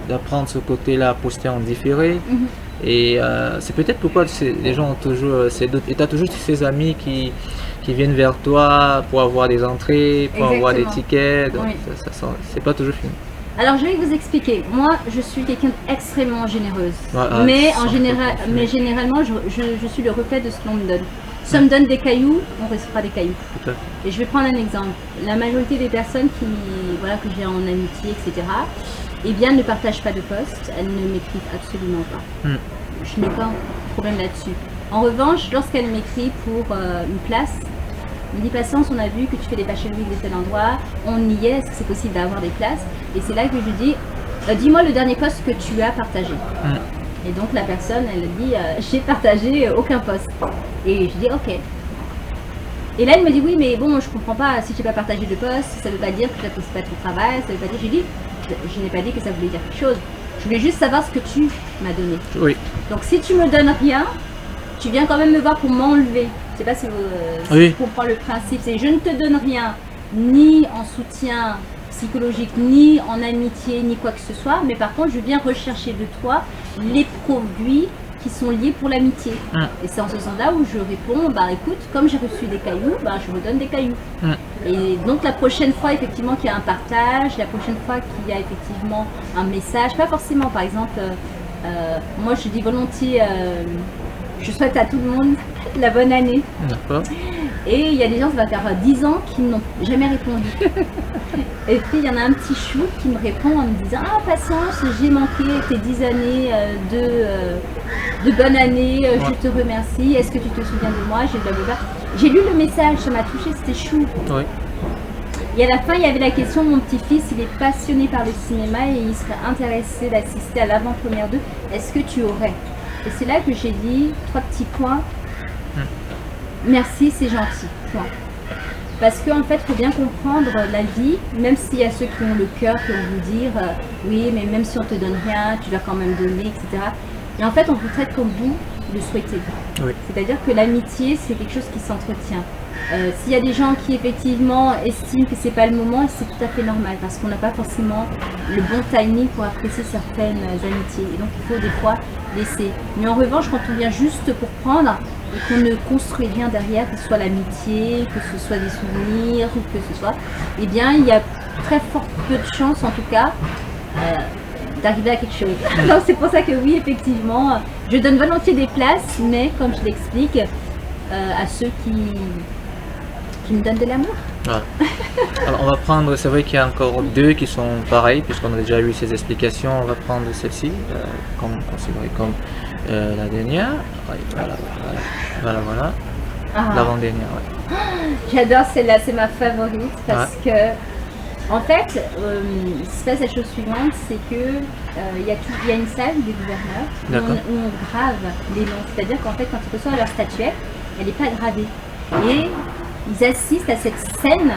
d'apprendre ce côté-là à poster en différé. Et c'est peut-être pourquoi les gens ont toujours ces doutes. Et tu as toujours ces amis qui viennent vers toi pour avoir des entrées, pour avoir des tickets. Donc Oui. c'est pas toujours fini. Alors je vais vous expliquer. Moi, je suis quelqu'un d'extrêmement généreuse. Ouais, mais sans généralement, je suis le reflet de ce qu'on me donne. Si on me donne des cailloux, on recevra des cailloux. Tout à fait. Et je vais prendre un exemple. La majorité des personnes que j'ai en amitié, etc., eh bien, ne partagent pas de posts. Elles ne m'écrivent absolument pas. Je n'ai pas de problème là-dessus. En revanche, lorsqu'elle m'écrit pour une place, elle me dit Patience, on a vu que tu fais des fashion week de tel endroit, on y est, est-ce que c'est possible d'avoir des places? Et c'est là que je dis dis-moi le dernier post que tu as partagé. Et donc la personne, elle dit j'ai partagé aucun post. Et je dis ok. Et là elle me dit oui mais bon je comprends pas, si tu n'as pas partagé de post, ça veut pas dire que tu n'apprécies pas ton travail, ça veut pas dire. J'ai dit je n'ai pas dit que ça voulait dire quelque chose. Je voulais juste savoir ce que tu m'as donné. Oui. Donc si tu me donnes rien, tu viens quand même me voir pour m'enlever. Je sais pas si tu comprends le principe. C'est je ne te donne rien, ni en soutien psychologique, ni en amitié, ni quoi que ce soit. Mais par contre, je viens rechercher de toi les produits qui sont liés pour l'amitié. Et c'est en ce sens-là où je réponds, bah écoute, comme j'ai reçu des cailloux, bah je redonne des cailloux. Et donc la prochaine fois effectivement qu'il y a un partage, la prochaine fois qu'il y a effectivement un message, pas forcément par exemple, moi je dis volontiers, je souhaite à tout le monde la bonne année. D'accord. Et il y a des gens, ça va faire 10 ans qui n'ont jamais répondu. Et puis il y en a un petit chou qui me répond en me disant, ah patience, j'ai manqué tes 10 années de bonne année, je te remercie, est-ce que tu te souviens de moi, j'ai lu le message, ça m'a touché, c'était chou. Oui. Et à la fin, il y avait la question, mon petit-fils, il est passionné par le cinéma et il serait intéressé d'assister à l'avant-première 2, est-ce que tu aurais? Et c'est là que j'ai dit, 3 petits points. Merci, c'est gentil. Point. Parce qu'en fait, il faut bien comprendre la vie, même s'il y a ceux qui ont le cœur, qui vont vous dire oui, mais même si on te donne rien, tu vas quand même donner, etc. Et en fait, on vous traite comme vous le souhaitez. Oui. C'est-à-dire que l'amitié, c'est quelque chose qui s'entretient. S'il y a des gens qui effectivement estiment que c'est pas le moment, c'est tout à fait normal parce qu'on n'a pas forcément le bon timing pour apprécier certaines amitiés. Et donc il faut des fois laisser. Mais en revanche, quand on vient juste pour prendre et qu'on ne construit rien derrière, que ce soit l'amitié, que ce soit des souvenirs ou que ce soit, eh bien il y a très fort peu de chances en tout cas d'arriver à quelque chose. Donc c'est pour ça que oui, effectivement, je donne volontiers des places, mais comme je l'explique, à ceux qui me donnent de l'amour. Voilà. Alors on va prendre, c'est vrai qu'il y a encore 2 qui sont pareils, puisqu'on a déjà eu ces explications, on va prendre celle-ci, considérée comme la dernière. Ouais, voilà. Ah. L'avant-dernière, ouais. J'adore celle-là, c'est ma favorite parce que en fait, il se passe la chose suivante, c'est que il y a une salle des gouverneurs où on grave les noms. C'est-à-dire qu'en fait, quand ils reçoivent leur statuette, elle n'est pas gravée. Et ils assistent à cette scène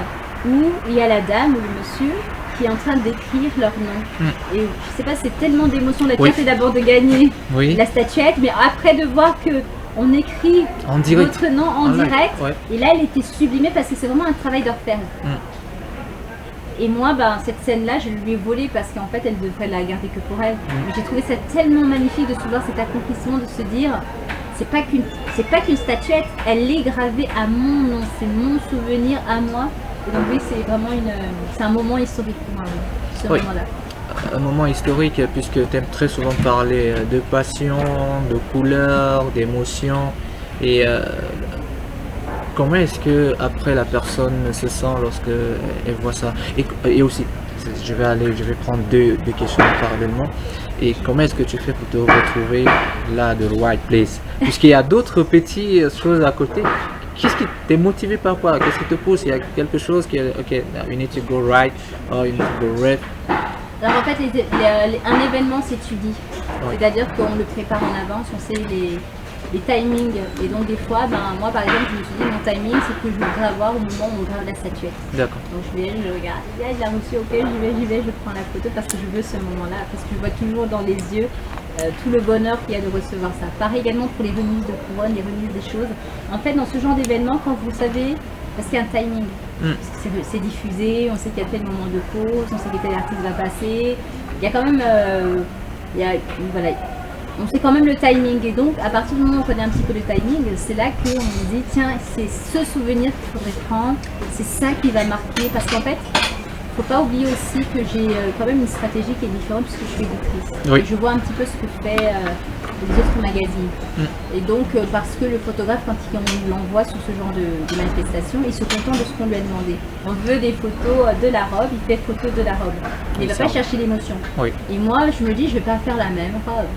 où il y a la dame ou le monsieur qui est en train d'écrire leur nom. Et je sais pas, c'est tellement d'émotion. La fierté d'abord de gagner la statuette, mais après de voir que on écrit votre nom en direct. Et là, elle était sublimée parce que c'est vraiment un travail d'orfèvre. Et moi, cette scène-là, je lui ai volé parce qu'en fait, elle devrait la garder que pour elle. Mais j'ai trouvé ça tellement magnifique de se voir cet accomplissement, de se dire, c'est pas qu'une statuette, elle est gravée à mon nom, c'est mon souvenir à moi. Et donc oui, c'est vraiment c'est un moment historique pour moi, ce moment-là. Un moment historique puisque tu aimes très souvent parler de passion, de couleurs, d'émotions et comment est-ce que après la personne se sent lorsque elle voit ça et aussi je vais prendre deux questions parallèlement et comment est-ce que tu fais pour te retrouver là de right place puisqu'il y a d'autres petites choses à côté. Qu'est-ce qui t'est motivé par quoi? Qu'est-ce qui te pousse? Il y a quelque chose qui est ok, you need to go right or you need to go left. Alors en fait, un événement s'étudie, c'est-à-dire qu'on le prépare en avance, on sait les timings. Et donc des fois, moi par exemple, je me suis dit mon timing, c'est que je voudrais avoir au moment où on grave la statuette. D'accord. Donc je regarde, il a reçu, ok, j'y vais, je prends la photo parce que je veux ce moment-là, parce que je vois toujours dans les yeux tout le bonheur qu'il y a de recevoir ça. Pareil également pour les remises de couronne, les remises des choses. En fait, dans ce genre d'événement, quand vous savez, parce qu'il y a un timing, parce que c'est diffusé, on sait qu'il y a tel moment de pause, on sait que tel artiste va passer, il y a quand même, on sait quand même le timing. Et donc, à partir du moment où on connaît un petit peu le timing, c'est là qu'on se dit, tiens, c'est ce souvenir qu'il faudrait prendre, c'est ça qui va marquer, parce qu'en fait, il ne faut pas oublier aussi que j'ai quand même une stratégie qui est différente puisque je suis éditrice. Oui. Je vois un petit peu ce que fait les autres magazines. Et donc, parce que le photographe, quand on l'envoie sur ce genre de manifestation, il se contente de ce qu'on lui a demandé. On veut des photos de la robe, il fait photo de la robe. Il ne va pas chercher l'émotion. Oui. Et moi, je me dis, je ne vais pas faire la même robe.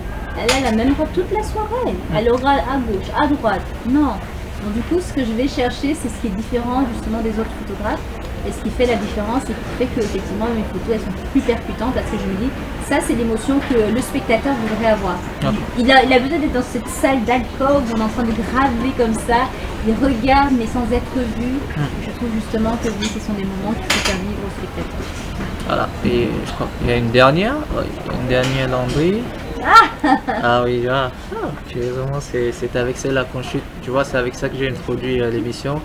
Elle a la même robe toute la soirée. Elle aura à gauche, à droite. Non. Donc du coup, ce que je vais chercher, c'est ce qui est différent justement des autres photographes. Et ce qui fait la différence, et qui fait que effectivement mes photos elles sont plus percutantes parce que je me dis, ça c'est l'émotion que le spectateur voudrait avoir. Il a besoin d'être dans cette salle d'alcôve où on est en train de graver comme ça, il regarde mais sans être vu. Je trouve justement que oui, ce sont des moments qu'il faut faire vivre au spectateur. Voilà, et je crois qu'il y a une dernière Landry. Ah oui, voilà. Curieusement, c'est avec celle-là qu'on chute. Tu vois, c'est avec ça que j'ai introduit l'émission.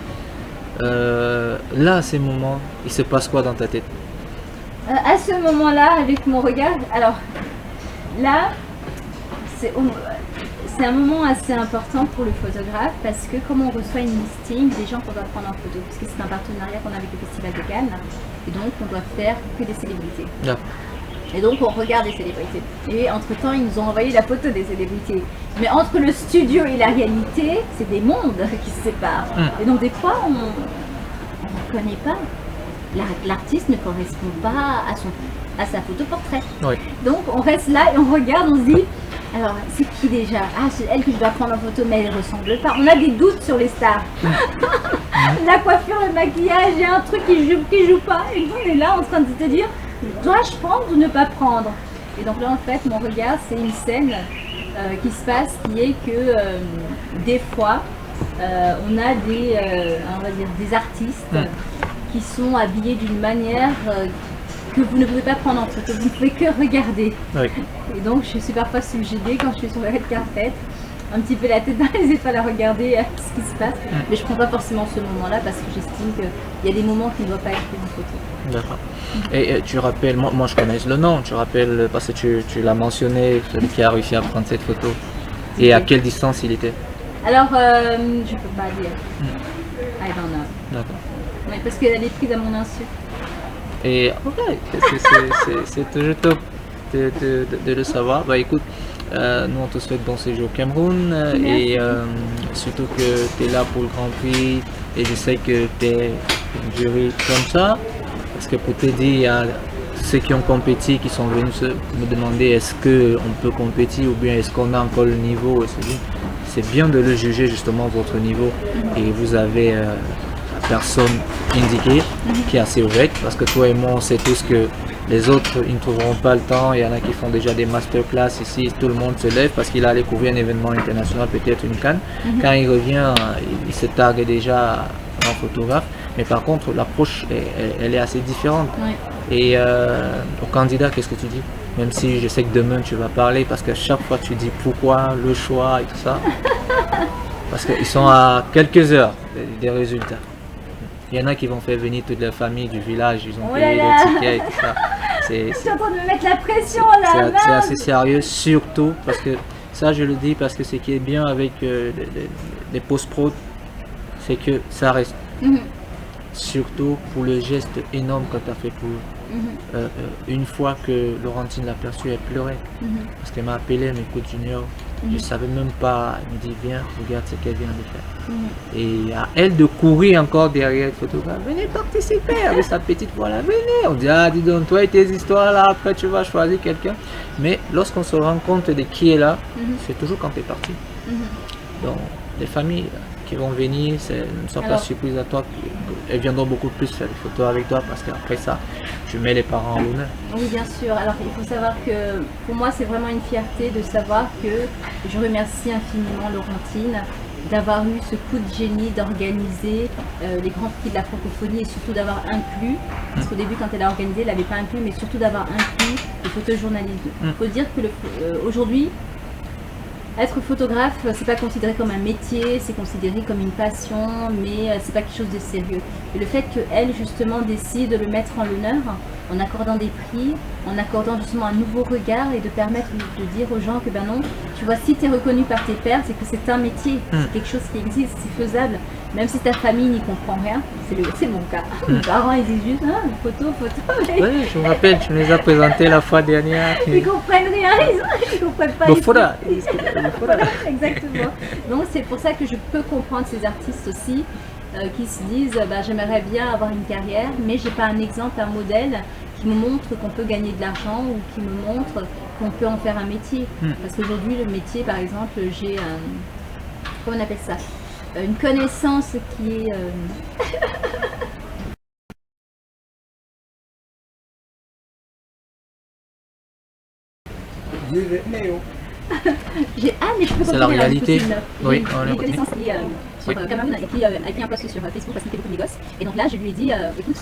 Là, à ces moments, il se passe quoi dans ta tête? À ce moment-là, avec mon regard, alors là, c'est un moment assez important pour le photographe parce que comme on reçoit une listing des gens qu'on doit prendre en photo, parce que c'est un partenariat qu'on a avec le Festival de Cannes, et donc on doit faire que des célébrités. Yeah. Et donc on regarde les célébrités. Et entre-temps, ils nous ont envoyé la photo des célébrités. Mais entre le studio et la réalité, c'est des mondes qui se séparent. Et donc des fois, on ne connaît pas. L'artiste ne correspond pas à sa photo portrait. Oui. Donc on reste là et on regarde, on se dit, alors c'est qui déjà? Ah, c'est elle que je dois prendre en photo, mais elle ne ressemble pas. On a des doutes sur les stars. La coiffure, le maquillage, il y a un truc qui joue pas. Et nous on est là en train de se dire, dois-je prendre ou ne pas prendre? Et donc là en fait mon regard c'est une scène qui se passe, qui est que des fois on a on va dire des artistes qui sont habillés d'une manière que vous ne pouvez pas prendre en photo, vous ne pouvez que regarder. Oui. Et donc je suis parfois subjuguée quand je suis sur le red carpet, un petit peu la tête dans les étoiles à regarder ce qui se passe, mais je ne prends pas forcément ce moment-là parce que j'estime qu'il y a des moments qui ne doivent pas être pris en photo. D'accord. Et tu rappelles, moi je connais le nom, tu rappelles, parce que tu l'as mentionné, celui qui a réussi à prendre cette photo. Et à quelle distance il était? Alors, je ne peux pas dire. I don't know. D'accord. Oui, parce qu'elle est prise à mon insu. Et ouais, c'est toujours top de le savoir. Bah écoute, nous on te souhaite bon séjour au Cameroun et surtout que tu es là pour le Grand Prix et je sais que tu es une jury comme ça. Parce que pour te dire, il y a ceux qui ont compétit qui sont venus me demander est-ce qu'on peut compétir ou bien est-ce qu'on a encore le niveau. C'est bien de le juger justement votre niveau et vous avez la personne indiquée qui est assez honnête parce que toi et moi on sait tous que les autres ils ne trouveront pas le temps. Il y en a qui font déjà des masterclass ici, tout le monde se lève parce qu'il a allé couvrir un événement international, peut-être une Cannes. Quand il revient, il se targue déjà en photographe. Mais par contre, l'approche, elle est assez différente. Oui. Et au candidat, qu'est-ce que tu dis? Même si je sais que demain tu vas parler, parce que chaque fois tu dis pourquoi, le choix et tout ça. Parce qu'ils sont à quelques heures des résultats. Il y en a qui vont faire venir toute la famille du village, ils ont payé le ticket et tout ça. Je suis en train de me mettre la pression là. C'est assez sérieux, surtout parce que ça je le dis parce que ce qui est bien avec les post-prod, c'est que ça reste. Surtout pour le geste énorme que tu as fait pour une fois que Laurentine l'a perçu, elle pleurait. Parce qu'elle m'a appelé, elle m'écoute Junior. Je ne savais même pas. Elle me dit viens, regarde ce qu'elle vient de faire. Et à elle de courir encore derrière le photographe. Venez participer avec sa petite voix là. Venez. On dit ah dis donc toi et tes histoires là, après tu vas choisir quelqu'un. Mais lorsqu'on se rend compte de qui est là, c'est toujours quand tu es parti. Donc les familles qui vont venir, ne sont pas surprises à toi, elles viendront beaucoup plus faire des photos avec toi parce qu'après ça, tu mets les parents en l'honneur. Oui, bien sûr. Alors, il faut savoir que pour moi, c'est vraiment une fierté de savoir que je remercie infiniment Laurentine d'avoir eu ce coup de génie d'organiser les grands prix de la francophonie et surtout d'avoir inclus, parce qu'au début, quand elle a organisé, elle n'avait pas inclus, mais surtout d'avoir inclus le photojournalisme. Il faut dire que aujourd'hui, être photographe, c'est pas considéré comme un métier, c'est considéré comme une passion, mais c'est pas quelque chose de sérieux. Et le fait qu'elle, justement, décide de le mettre en l'honneur, en accordant des prix, en accordant justement un nouveau regard et de permettre de dire aux gens que ben non, tu vois, si tu es reconnu par tes pairs, c'est que c'est un métier, c'est quelque chose qui existe, c'est faisable. Même si ta famille n'y comprend rien, c'est mon cas. Mes parents, ils disent juste, ah, photo. Mais... Oui, je me rappelle, tu me les as présentés la fois dernière. Ils comprennent rien, ils comprennent pas. Voilà. Exactement. Donc c'est pour ça que je peux comprendre ces artistes aussi qui se disent, bah, j'aimerais bien avoir une carrière, mais j'ai pas un exemple, un modèle qui me montre qu'on peut gagner de l'argent ou qui me montre qu'on peut en faire un métier. Parce qu'aujourd'hui, le métier, par exemple, j'ai comment on appelle ça, une connaissance qui est mais je peux c'est la réalité. Oui, on une connaissance qui sur Cameroun et qui a été un post sur Facebook parce qu'il fait beaucoup de négoces. Et donc là, je lui ai dit, écoute, ce que